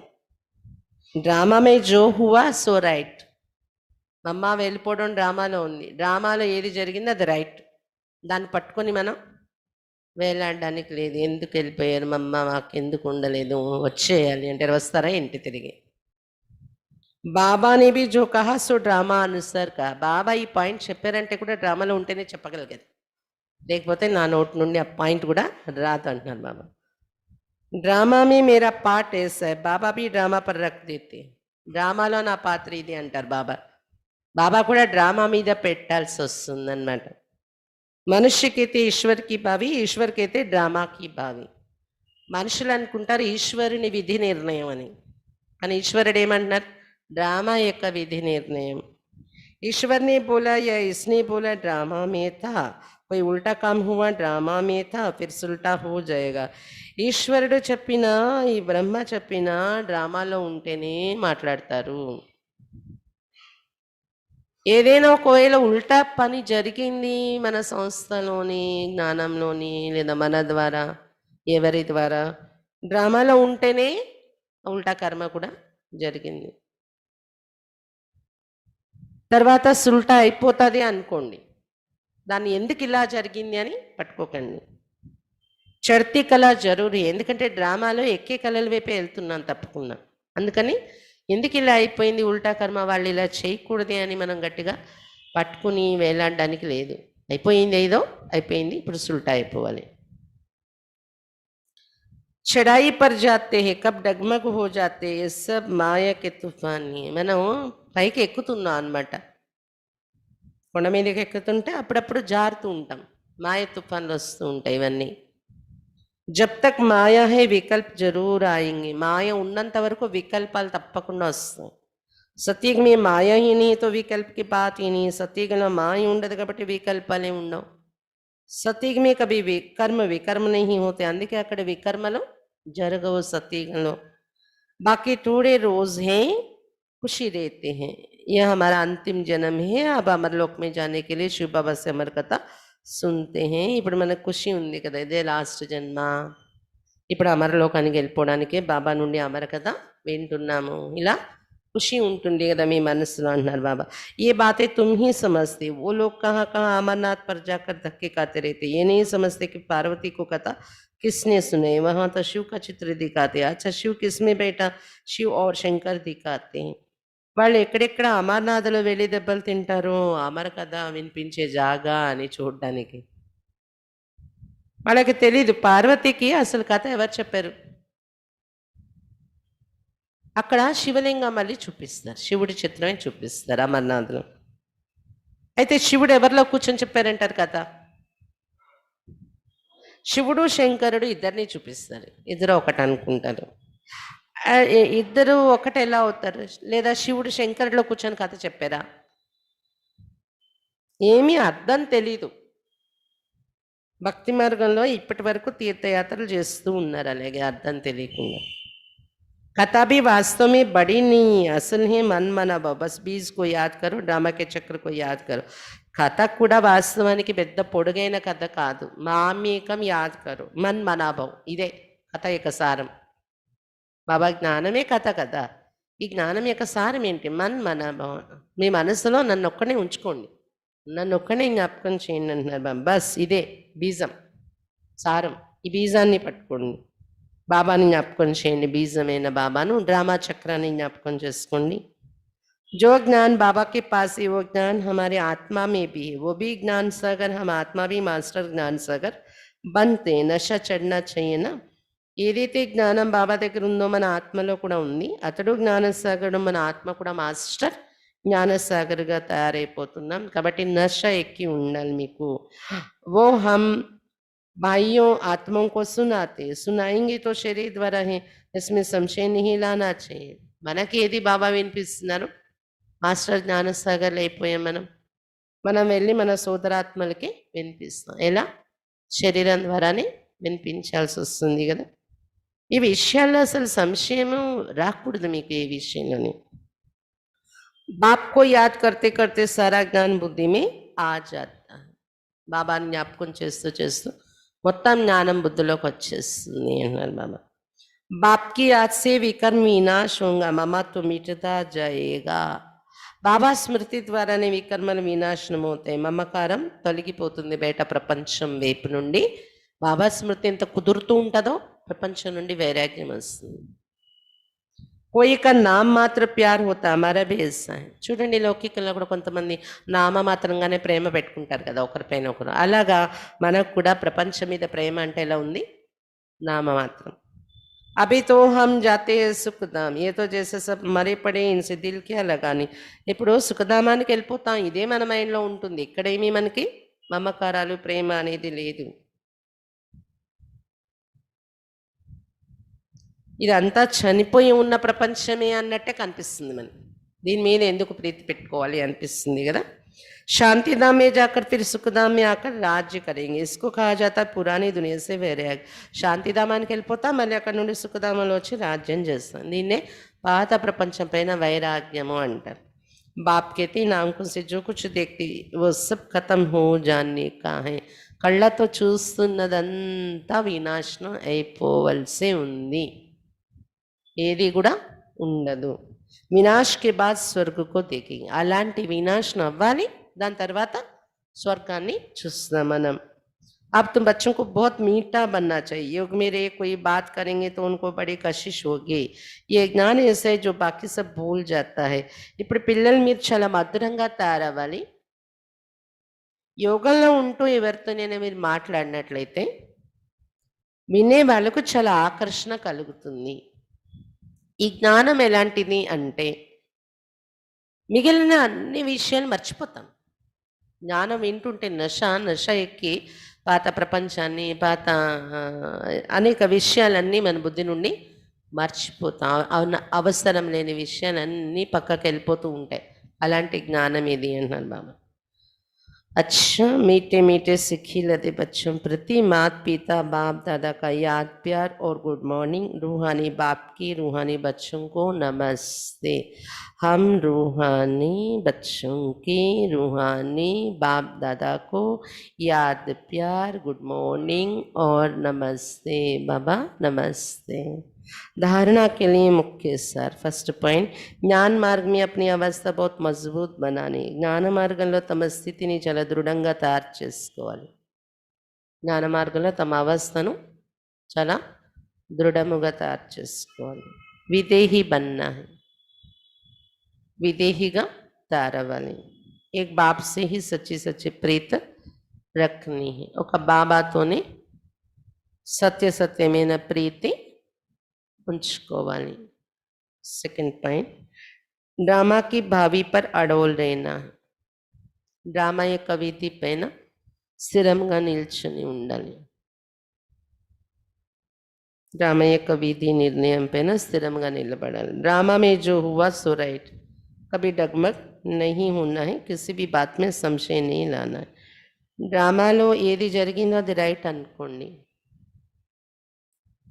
డ్రామా మే జో హువా సో రైట్. మమ్మ వెళ్ళిపోవడం డ్రామాలో ఉంది, డ్రామాలో ఏది జరిగిందో అది రైట్, దాన్ని పట్టుకొని మనం వేలాడడానికి లేదు. ఎందుకు వెళ్ళిపోయారు మమ్మ, మాకు ఎందుకు ఉండలేదు, వచ్చేయాలి అంటే వస్తారా ఇంటి తిరిగి. బాబాని బి జో కహా సో డ్రామా అనుసార్ కా. బాబా ఈ పాయింట్ చెప్పారంటే కూడా డ్రామాలో ఉంటేనే చెప్పగలిగేది, లేకపోతే నా నోటి నుండి ఆ పాయింట్ కూడా రాదు అంటున్నారు బాబా. డ్రామా మీ మేరా పార్ట్ ఏసా, బాబా బి డ్రామా పర్ రఖ్ దేతే. డ్రామాలో నా పాత్ర ఇది అంటారు బాబా. బాబా కూడా డ్రామా మీద పెట్టాల్సి వస్తుందన్నమాట. మనుష్యకైతే ఈశ్వర్కి భావి, ఈశ్వర్కైతే డ్రామాకి భావి. మనుషులు అనుకుంటారు ఈశ్వరుని విధి నిర్ణయం అని, కానీ ఈశ్వరుడు ఏమంటున్నారు? డ్రామా యొక్క విధి నిర్ణయం. ईश्वर ने बोला या इसने बोला ड्रामा में था, कोई उल्टा काम हुआ ड्रामा में था, फिर सुल्टा हो जाएगा. ఈశ్వరుడు చెప్పినా ఈ బ్రహ్మ చెప్పినా డ్రామాలో ఉంటేనే మాట్లాడతారు. ఏదైనా ఒకవేళ ఉల్టా పని జరిగింది మన సంస్థలోని, జ్ఞానంలోని, లేదా మన ద్వారా, ఎవరి ద్వారా, డ్రామాలో ఉంటేనే ఉల్టా కర్మ కూడా జరిగింది. తర్వాత సుల్టా అయిపోతుంది అనుకోండి, దాన్ని ఎందుకు ఇలా జరిగింది అని పట్టుకోకండి. చడ్తీ కళ జరూరీ, ఎందుకంటే డ్రామాలో ఎక్కే కళల వైపే వెళ్తున్నాను తప్పకుండా. అందుకని ఎందుకు ఇలా అయిపోయింది ఉల్టా కర్మ, వాళ్ళు ఇలా చేయకూడదే అని మనం గట్టిగా పట్టుకుని వేలాడడానికి లేదు. అయిపోయింది, ఏదో అయిపోయింది, ఇప్పుడు సుల్టా అయిపోవాలి. చడాయి పర్ జాతే హే కబ్ డగ్మగ్ హో జాతే, ఏ సబ్ మాయ కే తుఫాని. మనం పైకి ఎక్కుతున్నాం అన్నమాట, కొండ మీదకి ఎక్కుతుంటే అప్పుడప్పుడు జారుతూ ఉంటాం, మాయ తుఫాన్లు వస్తూ ఉంటాయి ఇవన్నీ. జబ్ తక్ మాయా హే వికల్ప్ జరూర్ ఆయింగి. మాయ ఉన్నంత వరకు వికల్పాలు తప్పకుండా వస్తాయి. సత్యుగ్ మీ మాయా హీ నీ తో వికల్ప్ కి బాత్ హీ నీ. సత్యుగంలో మాయ ఉండదు కాబట్టి వికల్పాలే ఉండవు. సత్యుగ్ మీ కభీ వికర్మ నహీ హోతే, అందుకే అక్కడ వికర్మలు జరగవు సత్యుగంలో. బాకీ టూడే రోజ్ హే खुशी रहते हैं, यह हमारा अंतिम जन्म है, अब अमरलोक में जाने के लिए शिव बाबा से अमर कथा सुनते हैं. ఇప్పుడు మనకు ఖుషి ఉంది కదా, ఇదే లాస్ట్ జన్మ, ఇప్పుడు అమరలోకానికి వెళ్ళిపోవడానికే బాబా నుండి అమర కథ వింటున్నాము. ఇలా ఖుషి ఉంటుంది కదా మీ మనసులో అంటున్నారు బాబా. ये बातें तुम ही समझते, वो लोग कहाँ कहाँ अमरनाथ पर जाकर धक्के खाते रहते, ये नहीं समझते कि पार्वती को कथा किसने सुने, वहां तो शिव का चित्र दिखाते। अच्छा शिव किसमें बैठा, शिव और शंकर दिखाते हैं। వాళ్ళు ఎక్కడెక్కడ అమర్నాథ్లో వెళ్ళి దెబ్బలు తింటారో అమర కథ వినిపించే జాగా అని చూడడానికి వాళ్ళకి తెలీదు పార్వతికి అసలు కథ ఎవరు చెప్పారు. అక్కడ శివలింగం మళ్ళీ చూపిస్తారు, శివుడి చిత్రమే చూపిస్తారు అమర్నాథ్లో. అయితే శివుడు ఎవరిలో కూర్చొని చెప్పారంటారు కథ. శివుడు శంకరుడు ఇద్దరిని చూపిస్తారు, ఇద్దరు ఒకటి అనుకుంటారు. ఇద్దరు ఒకటి ఎలా అవుతారు, లేదా శివుడు శంకరుడిలో కూర్చొని కథ చెప్పారా, ఏమీ అర్థం తెలీదు. భక్తి మార్గంలో ఇప్పటి వరకు తీర్థయాత్రలు చేస్తూ ఉన్నారు అలాగే అర్థం తెలియకుండా. कथा भी वास्तव में बड़ी नहीं, असल है मन मना भाव, बस बीज को याद करो, ड्रामा के चक्र को याद करो. కథ కూడా వాస్తవానికి పెద్ద పొడుగైన కథ కాదు, మామేకం యాద్ కరు మన్ మనాభవ్, ఇదే కథ యొక్క సారం. బాబా జ్ఞానమే కథ కదా, ఈ జ్ఞానం యొక్క సారం ఏంటి, మన్ మనాభవ్. మీ మనసులో నన్ను ఒక్కనే ఉంచుకోండి, నన్ను ఒక్కనే జ్ఞాపకం చేయండి అంటున్నారు బాబా. బస్ ఇదే బీజం సారం, ఈ బీజాన్ని పట్టుకోండి, బాబాని జ్ఞాపకం చేయండి, బీజమైన బాబాను, డ్రామా చక్రాన్ని జ్ఞాపకం చేసుకోండి. जो ज्ञान बाबा के पास है वो ज्ञान हमारे आत्मा में भी है, वो भी ज्ञान सागर, हम आत्मा भी मास्टर ज्ञान सागर बनते. నష చడనా चाहिए ना. ఏదైతే జ్ఞానం బాబా దగ్గర ఉందో మన ఆత్మలో కూడా ఉంది, అతడు జ్ఞానసాగరుడు, మన ఆత్మ కూడా మాస్టర్ జ్ఞానసాగర్గా తయారైపోతున్నాం. కాబట్టి నష ఎక్కి ఉండాలి మీకు. वो हम भाइयों आत्माओं को सुनाते, सुनाएंगे तो शरीर द्वारा है, इसमें संशय नहीं लाना चाहिए. మనకి ఏది బాబా వినిపిస్తున్నారు, మాస్టర్ జ్ఞానసాగర్లు అయిపోయాం మనం. మనం వెళ్ళి మన సోదరాత్మలకి వినిపిస్తాం, ఎలా, శరీరం ద్వారానే వినిపించాల్సి వస్తుంది కదా. ఈ విషయాల్లో అసలు సంశయము రాకూడదు మీకు ఏ విషయంలోని. బాప్కో యాద్ కర్తే కర్తే సారా జ్ఞాన్ బుద్ధి మే ఆ జాతా. బాబాని జ్ఞాపకం చేస్తూ చేస్తూ మొత్తం జ్ఞానం బుద్ధిలోకి వచ్చేస్తుంది అన్నారు బాబా. బాప్కి యాద్ సే వికర్మ వినాశ్ హోగా, మమత్వ మిటతా జాయేగా. బాబా స్మృతి ద్వారానే వికర్మలు వినాశనం అవుతాయి, మమకారం తొలగిపోతుంది బయట ప్రపంచం వైపు నుండి. బాబా స్మృతి ఎంత కుదురుతూ ఉంటుందో ప్రపంచం నుండి వైరాగ్యం వస్తుంది. कोई का नाम मात्र प्यार होता हमारा भी ऐसा है. చూడండి లౌకికంలో కూడా కొంతమంది నామమాత్రంగానే ప్రేమ పెట్టుకుంటారు కదా ఒకరిపైన ఒకరు, అలాగా మనకు కూడా ప్రపంచం మీద ప్రేమ అంటే ఎలా ఉంది, నామమాత్రం. अभी तो हम जाते हैं सुखधाम, ये तो जैसे सब मरे पड़े इनसे दिल क्या लगानी. ఇప్పుడు సుఖధామానికి వెళ్ళిపోతాం, ఇదే మన మైండ్లో ఉంటుంది, ఇక్కడేమీ మనకి మమకారాలు ప్రేమ అనేది లేదు. ఇదంతా చనిపోయి ఉన్న ప్రపంచమే అన్నట్టే కనిపిస్తుంది మనకి, దీని మీద ఎందుకు ప్రీతి పెట్టుకోవాలి అనిపిస్తుంది కదా. शांतिधाम में जाकर फिर सुखधाम में आकर राज्य करेंगे, इसको कहा जाता है पुरानी दुनिया से वैराग. శాంతిధామానికి వెళ్ళిపోతా మళ్ళీ అక్కడ నుండి సుఖధామంలో వచ్చి రాజ్యం చేస్తాం, దీన్నే పాత ప్రపంచం పైన వైరాగ్యము అంటారు. బాప్ कहते हैं आंखों से जो कुछ देखती वो सब खत्म हो जाने का है. కళ్ళతో చూస్తున్నదంతా వినాశనం అయిపోవలసే ఉంది, ఏది కూడా ఉండదు. వినాశ్ కే బాద్ స్వర్గకో దేఖేంగే, అలాంటి వినాశనం అవ్వాలి, దాని తర్వాత స్వర్గాన్ని చూస్తాం మనం. अब तुम बच्चों को बहुत मीठा बनना चाहिए, योग मेरे कोई बात करेंगे तो उनको बड़ी कशिश होगी. ये ज्ञान ऐसा है जो बाकी सब भूल जाता है. ఇప్పుడు పిల్లలు మీరు చాలా మధురంగా తయారవ్వాలి. యోగంలో ఉంటూ ఎవరితోనైనా మీరు మాట్లాడినట్లయితే వినే వాళ్ళకు చాలా ఆకర్షణ కలుగుతుంది. ఈ జ్ఞానం ఎలాంటిది అంటే మిగిలిన అన్ని విషయాలు మర్చిపోతాం. జ్ఞానం వింటుంటే నష ఎక్కి పాత ప్రపంచాన్ని, పాత అనేక విషయాలన్నీ మన బుద్ధి నుండి మర్చిపోతాం. అవసరం లేని విషయాలన్నీ పక్కకి వెళ్ళిపోతూ ఉంటాయి. అలాంటి జ్ఞానం ఇది అంటున్నాను బాబా. अच्छा मीठे मीठे सिखी लदे बच्चों प्रति माता पिता बाप दादा का याद प्यार और गुड मॉर्निंग. रूहानी बाप की रूहानी बच्चों को नमस्ते. हम रूहानी बच्चों की रूहानी बाप दादा को याद प्यार, गुड मॉर्निंग और नमस्ते. बाबा नमस्ते. धारणा के लिए मुख्य सार फर्स्ट पॉइंट జ్ఞాన మార్గం में अपनी अवस्था बहुत मजबूत बनानी జ్ఞాన మార్గంలో తమ స్థితిని చాలా దృఢంగా తయారు చేసుకోవాలి జ్ఞాన మార్గంలో తమ అవస్థను చాలా దృఢముగా తయారు చేసుకోవాలి విదేహి బన్నా है విదేహిగా తయారవ్వాలి एक बाप से ही सच्ची सच्ची प्रीत रखनी है ఒక బాబాతోనే సత్య సత్యమైన ప్రీతి ఉంచుకోవాలి సెకండ్ పాయింట్ ड्रामा की भावी पर अड़ोल रहना है డ్రామా యొక్క వీధి పైన స్థిరంగా నిల్చుని ఉండాలి డ్రామా యొక్క వీధి నిర్ణయం పైన స్థిరంగా నిలబడాలి ड्रामा में जो हुआ सो राइट कभी डगमग नहीं होना है किसी भी बात में संशय नहीं लाना है డ్రామాలో ఏది జరిగిందో అది రైట్ అనుకోండి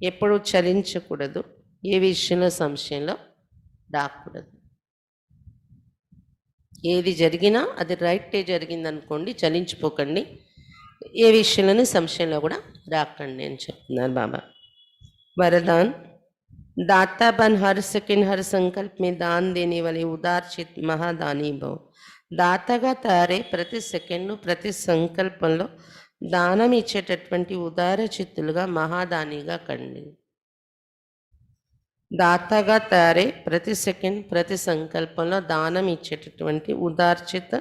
ఎప్పుడు చలించకూడదు ఏ విషయంలో సంశయంలో రాకూడదు ఏది జరిగినా అది రైటే జరిగింది అనుకోండి చలించిపోకండి ఏ విషయంలోనూ సంశయంలో కూడా రాకండి అని చెప్తున్నారు బాబా वरदान दाता बन हर सेकंड हर संकल्प में दान देने वाले उदार चित महादानी भव దాతగా తయారై ప్రతి సెకండ్ ప్రతి సంకల్పంలో దానం ఇచ్చేటటువంటి ఉదార చిత్తులుగా మహాదానిగా కండి దాతగా తయారై ప్రతి సెకండ్ ప్రతి సంకల్పంలో దానం ఇచ్చేటటువంటి उदारचित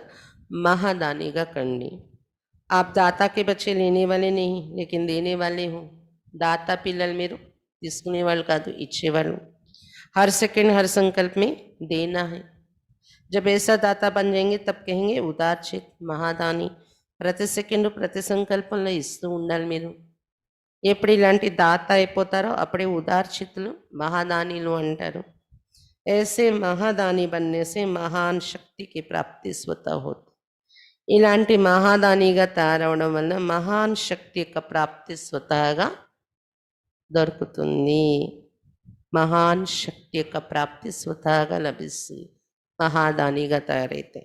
महादानीగా కండి आप दाता के बच्चे लेने वाले नहीं लेकिन देने वाले हो दाता పిల్లలు మీరు తీసుకునే వాళ్ళు కాదు ఇచ్చేవాళ్ళు हर सेकंड हर संकल्प में देना है जब ऐसा दाता बन जाएंगे तब कहेंगे उदारचित महादानी ప్రతి సెకండ్ ప్రతి సంకల్పంలో ఇస్తూ ఉండాలి మీరు ఎప్పుడు ఇలాంటి దాత అయిపోతారో అప్పుడే ఉదార్చితులు మహాదానీలు అంటారు ऐसे महादानी बनने से महान शक्ति की प्राप्ति स्वतः होती ఇలాంటి మహాదానిగా తయారవడం వల్ల మహాన్ శక్తి యొక్క ప్రాప్తి స్వతహాగా దొరుకుతుంది మహాన్ శక్తి యొక్క ప్రాప్తి స్వతహాగా లభిస్తుంది महादानीగా తయారైతే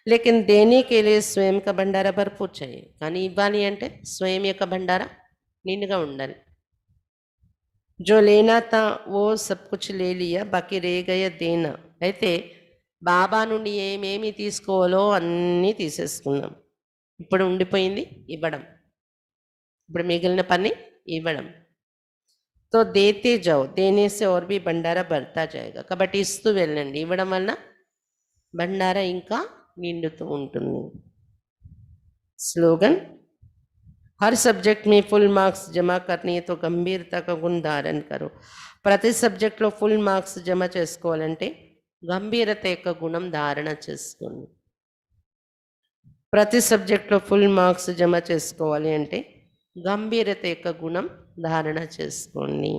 लेकिन देने के लिए स्वयं का भंडारा भरपूर चाहिए కానీ ఇవ్వాలి అంటే స్వయం యొక్క భండారా నిండుగా ఉండాలి जो लेना था वो सब कुछ ले लिया बाकी रह गया देना అయితే బాబా నుండి ఏమేమి తీసుకోవాలో అన్నీ తీసేసుకున్నాం ఇప్పుడు ఉండిపోయింది ఇవ్వడం ఇప్పుడు మిగిలిన పని ఇవ్వడం तो देते जाओ देने से और भी भंडारा बढ़ता जाएगा కాబట్టి ఇస్తూ వెళ్ళండి ఇవ్వడం వల్ల भंडारा ఇంకా నిండుతూ ఉంటుంది स्लोगन हर सब्जेक्ट में फुल मार्क्स जमा करनी है तो गंभीरता का गुण धारण करो ప్రతి సబ్జెక్ట్లో ఫుల్ మార్క్స్ జమ చేసుకోవాలంటే గంభీరత యొక్క గుణం ధారణ చేసుకోండి ప్రతి సబ్జెక్ట్లో ఫుల్ మార్క్స్ జమ చేసుకోవాలి అంటే గంభీరత యొక్క గుణం ధారణ చేసుకోండి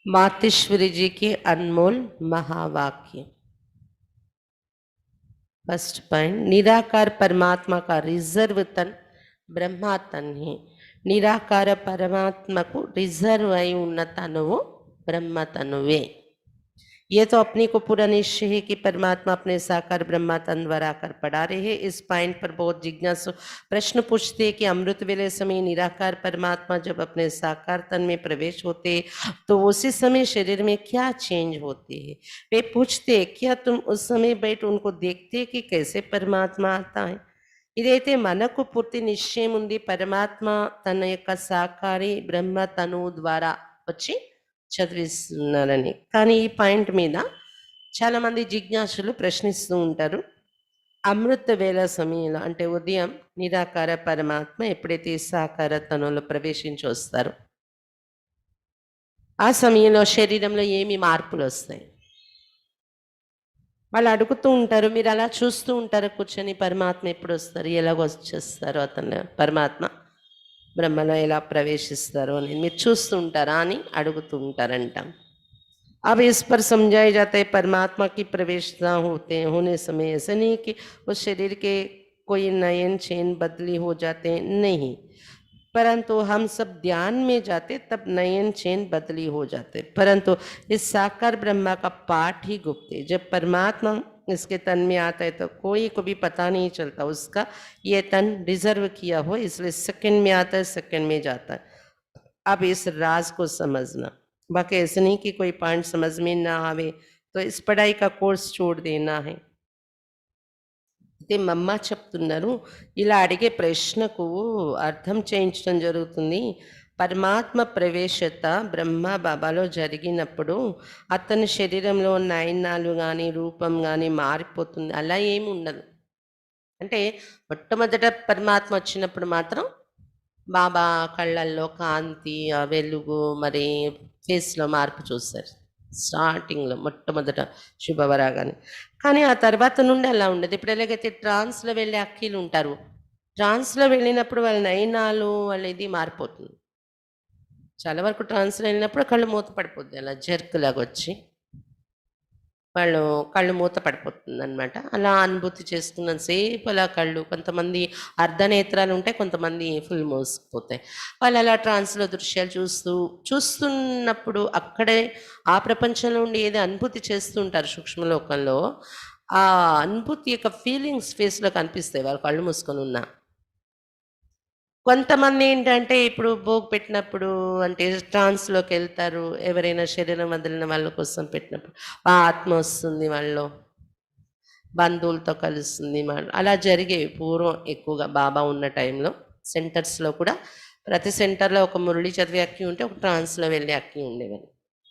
मातेश्वरी जी के अनमोल महावाक्य फर्स्ट पॉइंट निराकार परमात्मा का रिजर्व तन ब्रह्मा तन है నిరాకార परमात्मा रिजर्व अई ఉన్న తనువు ब्रह्म तनुवे ये तो अपने को पूरा निश्चय है कि परमात्मा अपने साकार ब्रह्मा तन द्वारा आकर पढ़ा रहे हैं इस पॉइंट पर बहुत जिज्ञासु प्रश्न पूछते हैं कि अमृत वेले समय निराकार परमात्मा जब अपने साकार तन में प्रवेश होते तो उसी समय शरीर में क्या चेंज होते हैं वे पूछते क्या तुम उस समय बैठ उनको देखते कि कैसे परमात्मा आता है ఇదైతే మనకు పూర్తి నిశ్చయం ఉంది పరమాత్మ తన యొక్క సాకారి బ్రహ్మ తను ద్వారా వచ్చి చదివిస్తున్నారని కానీ ఈ పాయింట్ మీద చాలామంది జిజ్ఞాసులు ప్రశ్నిస్తూ ఉంటారు అమృత వేళ సమయంలో అంటే ఉదయం నిరాకార పరమాత్మ ఎప్పుడైతే సాకార తనులో ప్రవేశించి వస్తారో ఆ సమయంలో శరీరంలో ఏమి మార్పులు వస్తాయి వాళ్ళు అడుగుతూ ఉంటారు మీరు అలా చూస్తూ ఉంటారు కూర్చొని పరమాత్మ ఎప్పుడు వస్తారు ఎలాగ వచ్చేస్తారు అతను పరమాత్మ బ్రహ్మలో ఎలా ప్రవేశిస్తారు అని మీరు చూస్తూ ఉంటారా అని అడుగుతూ ఉంటారంట अब इस पर समझाया जाता है परमात्मा की प्रवेशता होने समय ऐसा नहीं कि उस शरीर के कोई नयन चैन बदली हो जाते हैं नहीं परंतु हम सब ध्यान में जाते तब नयन चैन बदली हो जाते। परंतु इस साकार ब्रह्मा का पाठ ही गुप्त है। जब परमात्मा इसके तन में आता है तो कोई को भी पता नहीं चलता उसका ये तन रिजर्व किया हो, इसलिए सेकंड में आता है, सेकंड में जाता है। अब इस राज को समझना, बाकी ऐसे नहीं कि कोई पॉइंट समझ में ना आवे तो इस पढ़ाई का कोर्स छोड़ देना है। అయితే మమ్మ చెప్తున్నారు, ఇలా అడిగే ప్రశ్నకు అర్థం చేయించడం జరుగుతుంది. పరమాత్మ ప్రవేశత బ్రహ్మ బాబాలో జరిగినప్పుడు అతని శరీరంలో నయనాలు కానీ రూపం కానీ మారిపోతుంది, అలా ఏమి ఉండదు. అంటే మొట్టమొదట పరమాత్మ వచ్చినప్పుడు మాత్రం బాబా కళ్ళల్లో కాంతి, ఆ వెలుగు, మరి ఫేస్లో మార్పు చూస్తారు స్టార్టింగ్లో మొట్టమొదట శుభవరాగానే. కానీ ఆ తర్వాత నుండి అలా ఉండదు. ఇప్పుడు ఎలాగైతే ట్రాన్స్లో వెళ్ళే అక్కీలు ఉంటారు, ట్రాన్స్లో వెళ్ళినప్పుడు వాళ్ళ నయనాలు వాళ్ళ ఇది మారిపోతుంది. చాలా వరకు ట్రాన్స్లో వెళ్ళినప్పుడు కళ్ళు మూత పడిపోద్ది, అలా జర్క్ లాగా వచ్చి వాళ్ళు కళ్ళు మూత పడిపోతుంది అనమాట. అలా అనుభూతి చేసుకున్నంతసేపు అలా కళ్ళు, కొంతమంది అర్ధనేత్రాలు ఉంటాయి, కొంతమంది ఫుల్ మూసుకుపోతాయి. వాళ్ళు అలా ట్రాన్స్లో దృశ్యాలు చూస్తున్నప్పుడు అక్కడే ఆ ప్రపంచంలో ఉండి ఏదో అనుభూతి చేస్తూ ఉంటారు సూక్ష్మలోకంలో. ఆ అనుభూతి యొక్క ఫీలింగ్స్ ఫేస్లో కనిపిస్తాయి వాళ్ళు కళ్ళు మూసుకొని ఉన్నా. కొంతమంది ఏంటంటే ఇప్పుడు భోగ్ పెట్టినప్పుడు అంటే ట్రాన్స్లోకి వెళ్తారు, ఎవరైనా శరీరం వదిలిన వాళ్ళ కోసం పెట్టినప్పుడు ఆ ఆత్మ వస్తుంది వాళ్ళలో, బంధువులతో కలుస్తుంది వాళ్ళు. అలా జరిగేవి పూర్వం ఎక్కువగా బాబా ఉన్న టైంలో. సెంటర్స్లో కూడా ప్రతి సెంటర్లో ఒక మురళి చదివే అక్కి ఉంటే ఒక ట్రాన్స్లో వెళ్ళే అక్కి ఉండేవారు.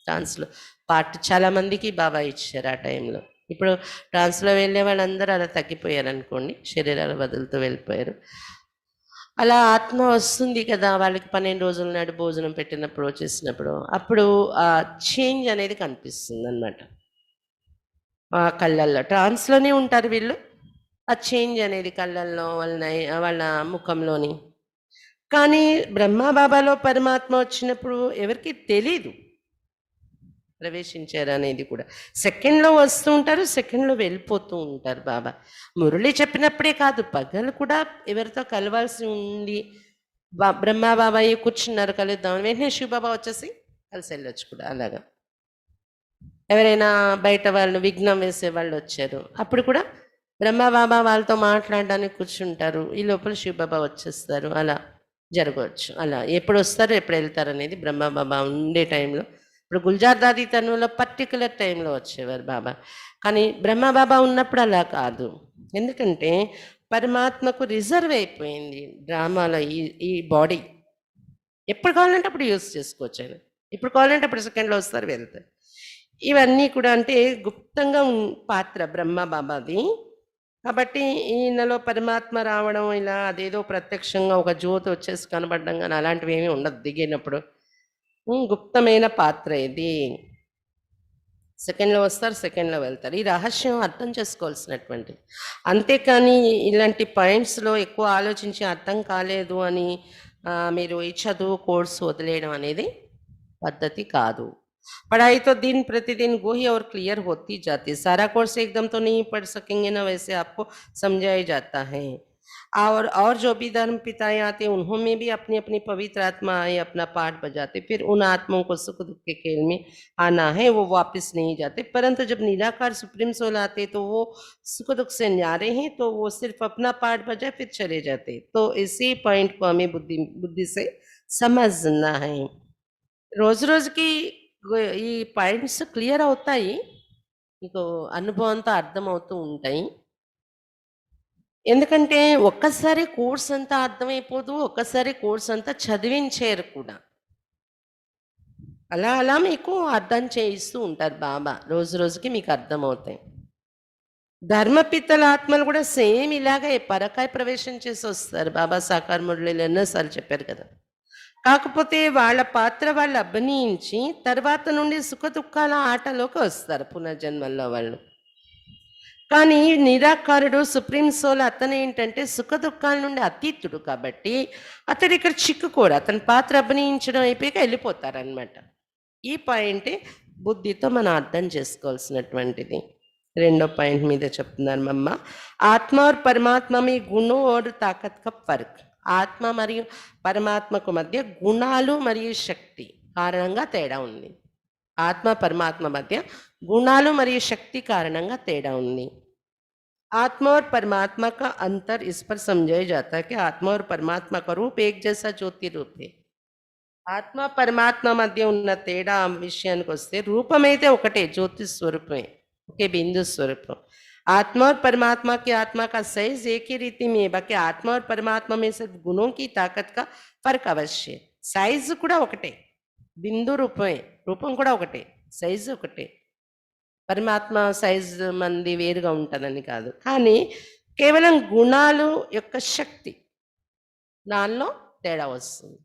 ట్రాన్స్లో పార్ట్ చాలామందికి బాబా ఇచ్చారు ఆ టైంలో. ఇప్పుడు ట్రాన్స్లో వెళ్ళే వాళ్ళందరూ అలా తగ్గిపోయారు అనుకోండి, శరీరాలు వదులుతూ వెళ్ళిపోయారు. అలా ఆత్మ వస్తుంది కదా వాళ్ళకి 12 రోజుల నాడు భోజనం పెట్టినప్పుడు వచ్చేసినప్పుడు, అప్పుడు ఆ చేంజ్ అనేది కనిపిస్తుంది అన్నమాట. ఆ కళ్ళల్లో ట్రాన్స్లోనే ఉంటారు వీళ్ళు, ఆ చేంజ్ అనేది కళ్ళల్లో వాళ్ళ ముఖంలోని. కానీ బ్రహ్మబాబాలో పరమాత్మ వచ్చినప్పుడు ఎవరికి తెలీదు ప్రవేశించారు అనేది కూడా. సెకండ్లో వస్తూ ఉంటారు, సెకండ్లో వెళ్ళిపోతూ ఉంటారు బాబా. మురళి చెప్పినప్పుడే కాదు, పగలు కూడా ఎవరితో కలవాల్సి ఉంది, బ్రహ్మ బాబాయ్ కూర్చున్నారు కలుద్దాం, వెంటనే శివబాబా వచ్చేసి కలిసి వెళ్ళొచ్చు కూడా. అలాగా ఎవరైనా బయట వాళ్ళు విఘ్నం వేసే వాళ్ళు వచ్చారు, అప్పుడు కూడా బ్రహ్మ బాబా వాళ్ళతో మాట్లాడడానికి కూర్చుంటారు, ఈ లోపల శివబాబా వచ్చేస్తారు. అలా జరగవచ్చు. అలా ఎప్పుడు వస్తారు ఎప్పుడు వెళ్తారు అనేది బ్రహ్మ బాబా ఉండే టైంలో. ఇప్పుడు గుల్జార్ దాది తనులో పర్టికులర్ టైంలో వచ్చేవారు బాబా, కానీ బ్రహ్మ బాబా ఉన్నప్పుడు అలా కాదు. ఎందుకంటే పరమాత్మకు రిజర్వ్ అయిపోయింది డ్రామాలో ఈ బాడీ. ఎప్పుడు కావాలంటే అప్పుడు యూజ్ చేసుకోవచ్చు ఆయన, ఇప్పుడు కావాలంటే అప్పుడు సెకండ్లో వస్తారు వెళ్తారు. ఇవన్నీ కూడా అంటే గుప్తంగా పాత్ర బ్రహ్మ బాబాది. కాబట్టి ఈయనలో పరమాత్మ రావడం ఇలా అదేదో ప్రత్యక్షంగా ఒక జ్యోతి వచ్చేసి కనబడడం కానీ అలాంటివి ఏమీ ఉండదు దిగినప్పుడు. గుప్తమైన పాత్ర ఇది. సెకండ్లో వస్తారు, సెకండ్లో వెళ్తారు. ఈ రహస్యం అర్థం చేసుకోవాల్సినటువంటిది. అంతేకాని ఇలాంటి పాయింట్స్లో ఎక్కువ ఆలోచించి అర్థం కాలేదు అని మీరు ఈ చదువు కోర్సు వదిలేయడం అనేది పద్ధతి కాదు. पढ़ाई तो दिन प्रतिदिन गोही और क्लियर होती जाती है। सारा कोर्स एकदम तो नहीं पढ़ सकेंगे ना, वैसे आपको समझाया जाता है। और जो भी धर्म पिताएं आते हैं उन्होंने भी अपनी अपनी पवित्र आत्माएं अपना पाठ बजाते, फिर उन आत्माओं को सुख दुख के खेल में आना है, वो वापस नहीं जाते। परंतु जब निराकार सुप्रीम सोल आते तो वो सुख दुख से न्यारे हैं, तो वो सिर्फ अपना पाठ बजाए फिर चले जाते। तो इसी पॉइंट को हमें बुद्धि से समझना है। రోజు రోజుకి ఈ పాయింట్స్ క్లియర్ అవుతాయి, మీకు అనుభవంతో అర్థమవుతూ ఉంటాయి. ఎందుకంటే ఒక్కసారి కోర్స్ అంతా అర్థమైపోదు, ఒక్కసారి కోర్స్ అంతా చదివించారు కూడా. అలా అలా మీకు అర్థం చేయిస్తూ ఉంటారు బాబా, రోజు రోజుకి మీకు అర్థమవుతాయి. ధర్మపిత్తల ఆత్మలు కూడా సేమ్ ఇలాగే పరకాయ ప్రవేశం చేసి వస్తారు. బాబా సాకార మురళిలో ఎన్నోసార్లు చెప్పారు కదా. కాకపోతే వాళ్ళ పాత్ర వాళ్ళు అభినయించి తర్వాత నుండి సుఖ దుఃఖాల ఆటలోకి వస్తారు పునర్జన్మల్లో వాళ్ళు. కానీ నిరాకారుడు సుప్రీం సోల్ అతను ఏంటంటే సుఖ దుఃఖాల నుండి అతీతుడు కాబట్టి అతడు ఇక్కడ చిక్కుకోడు, అతని పాత్ర అభినయించడం అయిపోయాక వెళ్ళిపోతారనమాట. ఈ పాయింటే బుద్ధితో మనం అర్థం చేసుకోవాల్సినటువంటిది. రెండో పాయింట్ మీద చెప్తున్నారు మమ్మ, ఆత్మ और परमात्मा में गुणों और ताकत का फर्क। ఆత్మ మరియు పరమాత్మకు మధ్య గుణాలు మరియు శక్తి కారణంగా తేడా ఉంది. ఆత్మ పరమాత్మ మధ్య గుణాలు మరియు శక్తి కారణంగా తేడా ఉంది. आत्मा और परमात्मा का अंतर इस पर समझाया जाता है कि आत्मा और परमात्मा का रूप एक जैसा ज्योति रूप है. ఆత్మ పరమాత్మ మధ్య ఉన్న తేడా విషయానికి వస్తే రూపమైతే ఒకటే, జ్యోతి స్వరూపమే, ఒకే బిందు స్వరూపం. आत्मा और परमात्मा की आत्मा का साइज एक ही रीति में है, बाकी आत्मा और परमात्मा में सिर्फ गुणों की ताकत का फर्क अवश्य है. సైజు కూడా ఒకటే, బిందు రూపమే, రూపం కూడా ఒకటే, సైజు ఒకటే. పరమాత్మ సైజ్ మంది వేరుగా ఉంటుందని కాదు, కానీ కేవలం గుణాలు యొక్క శక్తి దానిలో తేడా వస్తుంది.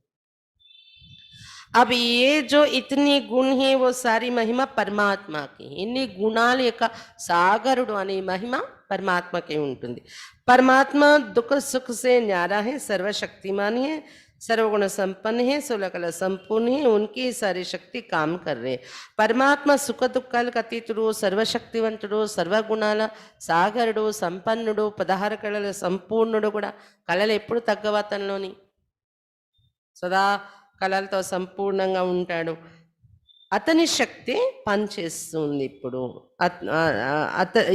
अब ये जो इतनी गुण है वो सारी महिमा परमात्मा की. इन्नी गुणाల యొక్క సాగరుడు అనే మహిమ పరమాత్మకే ఉంటుంది. परमात्मा दुख सुख से न्यारा है, सर्वशक्तिमान है, सर्वगुण संपन्न है, 16 कला संपूर्ण है, उनकी सारी शक्ति काम कर रहे. परमात्मा సుఖ దుఃఖాలకు అతీతుడు, సర్వశక్తివంతుడు, సర్వగుణాల సాగరుడు, సంపన్నుడు, 16 కళల సంపూర్ణుడు. కూడా కళలు ఎప్పుడు తగ్గవతనలోని సదా కళలతో సంపూర్ణంగా ఉంటాడు. అతని శక్తి పనిచేస్తుంది. ఇప్పుడు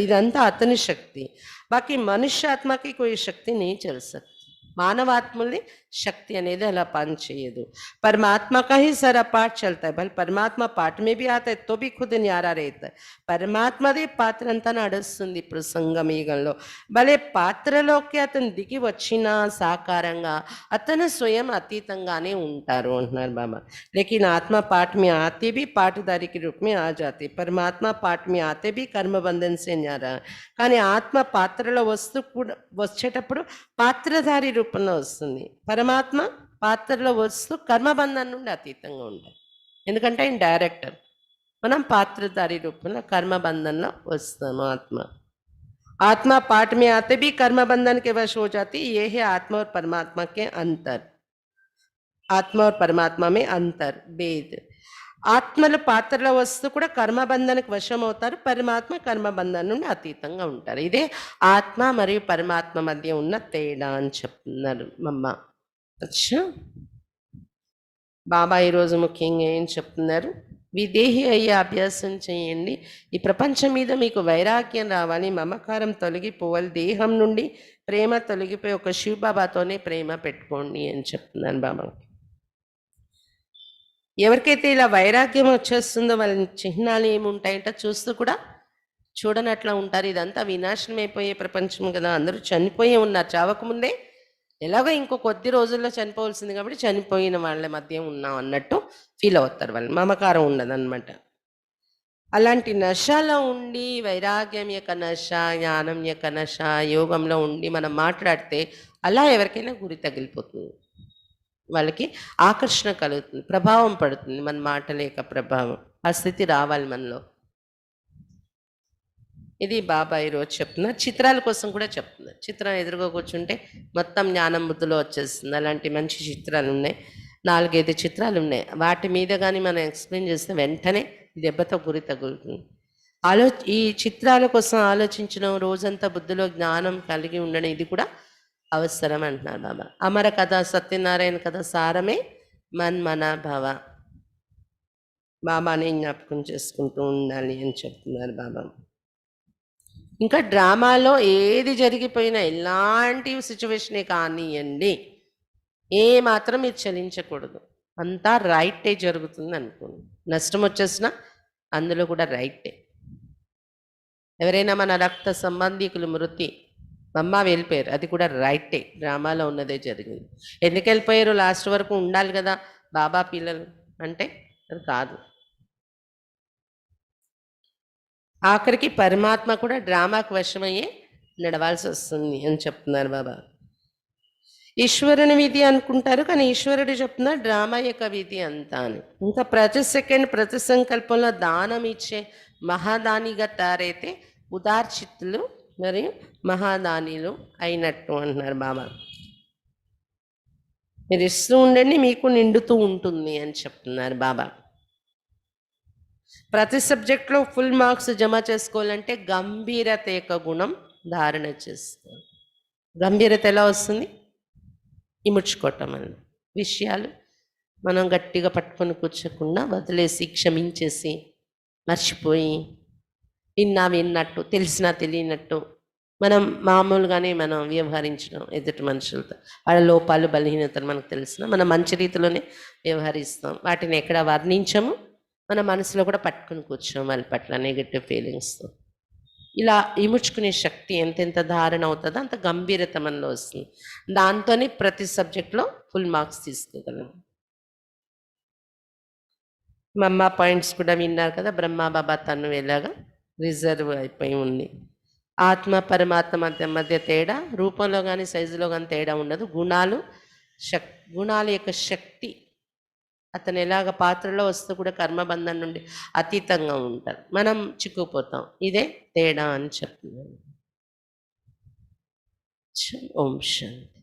ఇదంతా అతని శక్తి, బాకీ మనుష్యాత్మకి कोई शक्ति नहीं चल सकती. మానవాత్మల్ని శక్తి అనేది అలా పని చేయదు. परमात्मा का ही सारा पाठ चलता है. भले परमात्मा पाठ में भी आता है तो भी खुद न्यारा रहता है. పరమాత్మదే పాత్ర అంతా నడుస్తుంది ఇప్పుడు సంగమయుగంలో. భలే పాత్రలోకి అతను దిగి వచ్చిన సాకారంగా అతను స్వయం అతీతంగానే ఉంటారు అంటున్నారు బాబా. लेकिन आत्मा पाठ में आते भी पाठधारी के रूप में आ जाते, परमात्मा पाठ में आते भी कर्म बंधन से न्यारा. కానీ ఆత్మ పాత్రలో వస్తూ కూడా వచ్చేటప్పుడు పాత్రధారి రూపంలో వస్తుంది. పరమాత్మ పాత్రలో వస్తూ కర్మబంధం నుండి అతీతంగా ఉంటాయి. ఎందుకంటే ఆయన డైరెక్టర్, మనం పాత్రధారి రూపంలో కర్మబంధంలో వస్తాము. आत्मा पाठ में आते भी कर्म बंधन के वश हो जाती. ये है आत्मा और परमात्मा के अंतर. आत्मा और परमात्मा में अंतर भेद. ఆత్మలు పాత్రలో వస్తూ కూడా కర్మబంధానికి వశం అవుతారు, పరమాత్మ కర్మబంధం నుండి అతీతంగా ఉంటారు. ఇదే ఆత్మ మరియు పరమాత్మ మధ్య ఉన్న తేడా అని చెప్తున్నారు మమ్మ. అచ్చా, బాబా ఈరోజు ముఖ్యంగా ఏం చెప్తున్నారు? విదేహి అయ్యే అభ్యాసం చేయండి. ఈ ప్రపంచం మీద మీకు వైరాగ్యం రావాలి, మమకారం తొలగిపోవాలి, దేహం నుండి ప్రేమ తొలగిపోయి ఒక శివబాబాతోనే ప్రేమ పెట్టుకోండి అని చెప్తున్నాను బాబా. ఎవరికైతే ఇలా వైరాగ్యం వచ్చేస్తుందో వాళ్ళ చిహ్నాలు ఏముంటాయంట చూస్తూ కూడా చూడనట్లా ఉంటారు. ఇదంతా వినాశనం అయిపోయే ప్రపంచం కదా, అందరూ చనిపోయే ఉన్నారు. చావకముందే ఎలాగో ఇంకో కొద్ది రోజుల్లో చనిపోవాల్సింది కాబట్టి చనిపోయిన వాళ్ళ మధ్య ఉన్నాం అన్నట్టు ఫీల్ అవుతారు వాళ్ళు. మమకారం ఉండదన్నమాట. అలాంటి నశలో ఉండి, వైరాగ్యం యొక్క నశ, జ్ఞానం యొక్క నశ, యోగంలో ఉండి మనం మాట్లాడితే అలా ఎవరికైనా గురి తగిలిపోతుంది, వాళ్ళకి ఆకర్షణ కలుగుతుంది, ప్రభావం పడుతుంది, మన మాటల యొక్క ప్రభావం. ఆ స్థితి రావాలి మనలో. ఇది బాబా ఈరోజు చెప్తున్నారు. చిత్రాల కోసం కూడా చెప్తున్నారు. చిత్రం ఎదురుగా కూర్చుంటే మొత్తం జ్ఞానం బుద్ధిలో వచ్చేస్తుంది. అలాంటి మంచి చిత్రాలు ఉన్నాయి, 4-5 చిత్రాలు ఉన్నాయి. వాటి మీద కానీ మనం ఎక్స్ప్లెయిన్ చేస్తే వెంటనే దెబ్బతో గురి తగులుతుంది. ఈ చిత్రాల కోసం ఆలోచించడం, రోజంతా బుద్ధిలో జ్ఞానం కలిగి ఉండడం, ఇది కూడా అవసరం అంటున్నారు బాబా. అమర కథ, సత్యనారాయణ కథ సారమే మన్మన భవ. బాబాని జ్ఞాపకం చేసుకుంటూ ఉండాలి అని చెప్తున్నారు బాబా. ఇంకా డ్రామాలో ఏది జరిగిపోయినా, ఎలాంటి సిచ్యువేషనే కానివ్వండి, ఏ మాత్రం మీరు చలించకూడదు. అంతా రైటే జరుగుతుంది అనుకోండి. నష్టం వచ్చేసినా అందులో కూడా రైటే. ఎవరైనా మన రక్త సంబంధికులు మృతి అమ్మ వెళ్ళిపోయారు, అది కూడా రైటే, డ్రామాలో ఉన్నదే జరిగింది. ఎందుకు వెళ్ళిపోయారు? లాస్ట్ వరకు ఉండాలి కదా బాబా పిల్లలు అంటే, అది కాదు. ఆఖరికి పరమాత్మ కూడా డ్రామాకు వశమయ్యే నడవాల్సి వస్తుంది అని చెప్తున్నారు బాబా. ఈశ్వరుని విధి అనుకుంటారు, కానీ ఈశ్వరుడు చెప్తున్నారు డ్రామా యొక్క విధి అంతా అని. ఇంకా ప్రతి సెకండ్, ప్రతి సంకల్పంలో దానం ఇచ్చే మహాదానిగా తయారైతే ఉదార్చిత్తులు మరియు మహాదానిలు అయినట్టు అంటున్నారు బాబా. మీరు ఇస్తూ ఉండండి, మీకు నిండుతూ ఉంటుంది అని చెప్తున్నారు బాబా. ప్రతి సబ్జెక్ట్లో ఫుల్ మార్క్స్ జమ చేసుకోవాలంటే గంభీరత యొక్క గుణం ధారణ చేసుకోవాలి. గంభీరత ఎలా వస్తుంది? ఇముడ్చుకోవటం అన్న విషయాలు మనం గట్టిగా పట్టుకొని కూర్చోకుండా వదిలేసి క్షమించేసి మర్చిపోయి విన్నట్టు తెలిసినా తెలియనట్టు మనం మామూలుగానే మనం వ్యవహరించడం ఎదుటి మనుషులతో వాళ్ళ లోపాలు బలహీనతలు మనకు తెలిసిన మనం మంచి రీతిలోనే వ్యవహరిస్తాం వాటిని ఎక్కడ వర్ణించము మన మనసులో కూడా పట్టుకుని కూర్చోం వాళ్ళ పట్ల నెగటివ్ ఫీలింగ్స్తో ఇలా ఇముడ్చుకునే శక్తి ఎంతెంత ధారణ అవుతుందో అంత గంభీరత మనలో వస్తుంది దాంతోనే ప్రతి సబ్జెక్ట్లో ఫుల్ మార్క్స్ తీసుకోగలం మమ్మ పాయింట్స్ కూడా విన్నారు కదా బ్రహ్మ బాబా తను ఎలాగా రిజర్వ్ అయిపోయి ఉంది ఆత్మ పరమాత్మ మధ్య తేడా రూపంలో కానీ సైజులో కానీ తేడా ఉండదు గుణాల యొక్క శక్తి అతను ఎలాగ పాత్రలో వస్తూ కూడా కర్మబంధం నుండి అతీతంగా ఉంటారు మనం చిక్కుపోతాం ఇదే తేడా అని చెప్తున్నాను ఓం శాంతి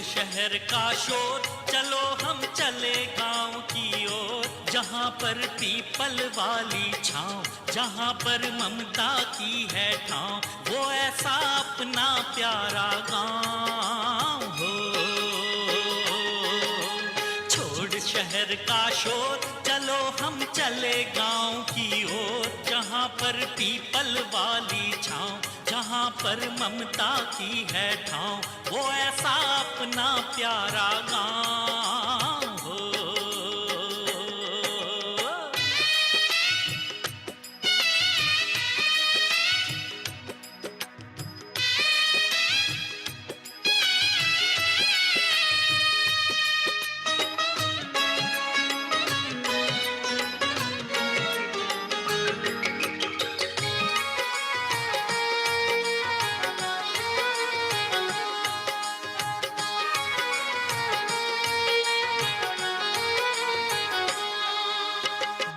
शहर का शोर चलो हम चले गांव की ओर जहां पर पीपल वाली छांव जहां पर ममता की है ठाव वो ऐसा अपना प्यारा गांव हो छोड़ शहर का शोर चलो हम चले गांव की ओर जहां पर पीपल वाली छांव जहां पर ममता की है ठाव वो ऐसा अपना प्यारा गांव हो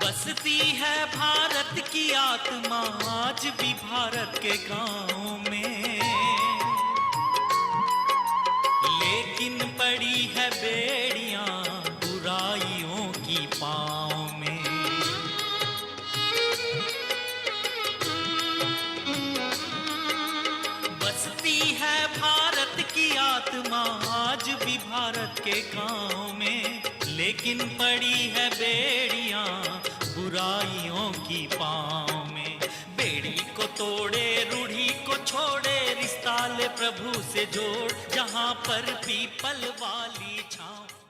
बसती है भारत की आत्मा आज भी भारत के गांव में लेकिन पड़ी है बेड़ियां बुराइयों की पाँव में बसती है भारत की आत्मा आज भी भारत के गांव में लेकिन पड़ी है बेड़ियां बुराइयों की पाँव में बेड़ी को तोड़े रूढ़ी को छोड़े रिश्ता ले प्रभु से जोड़ जहाँ पर पीपल वाली छाँव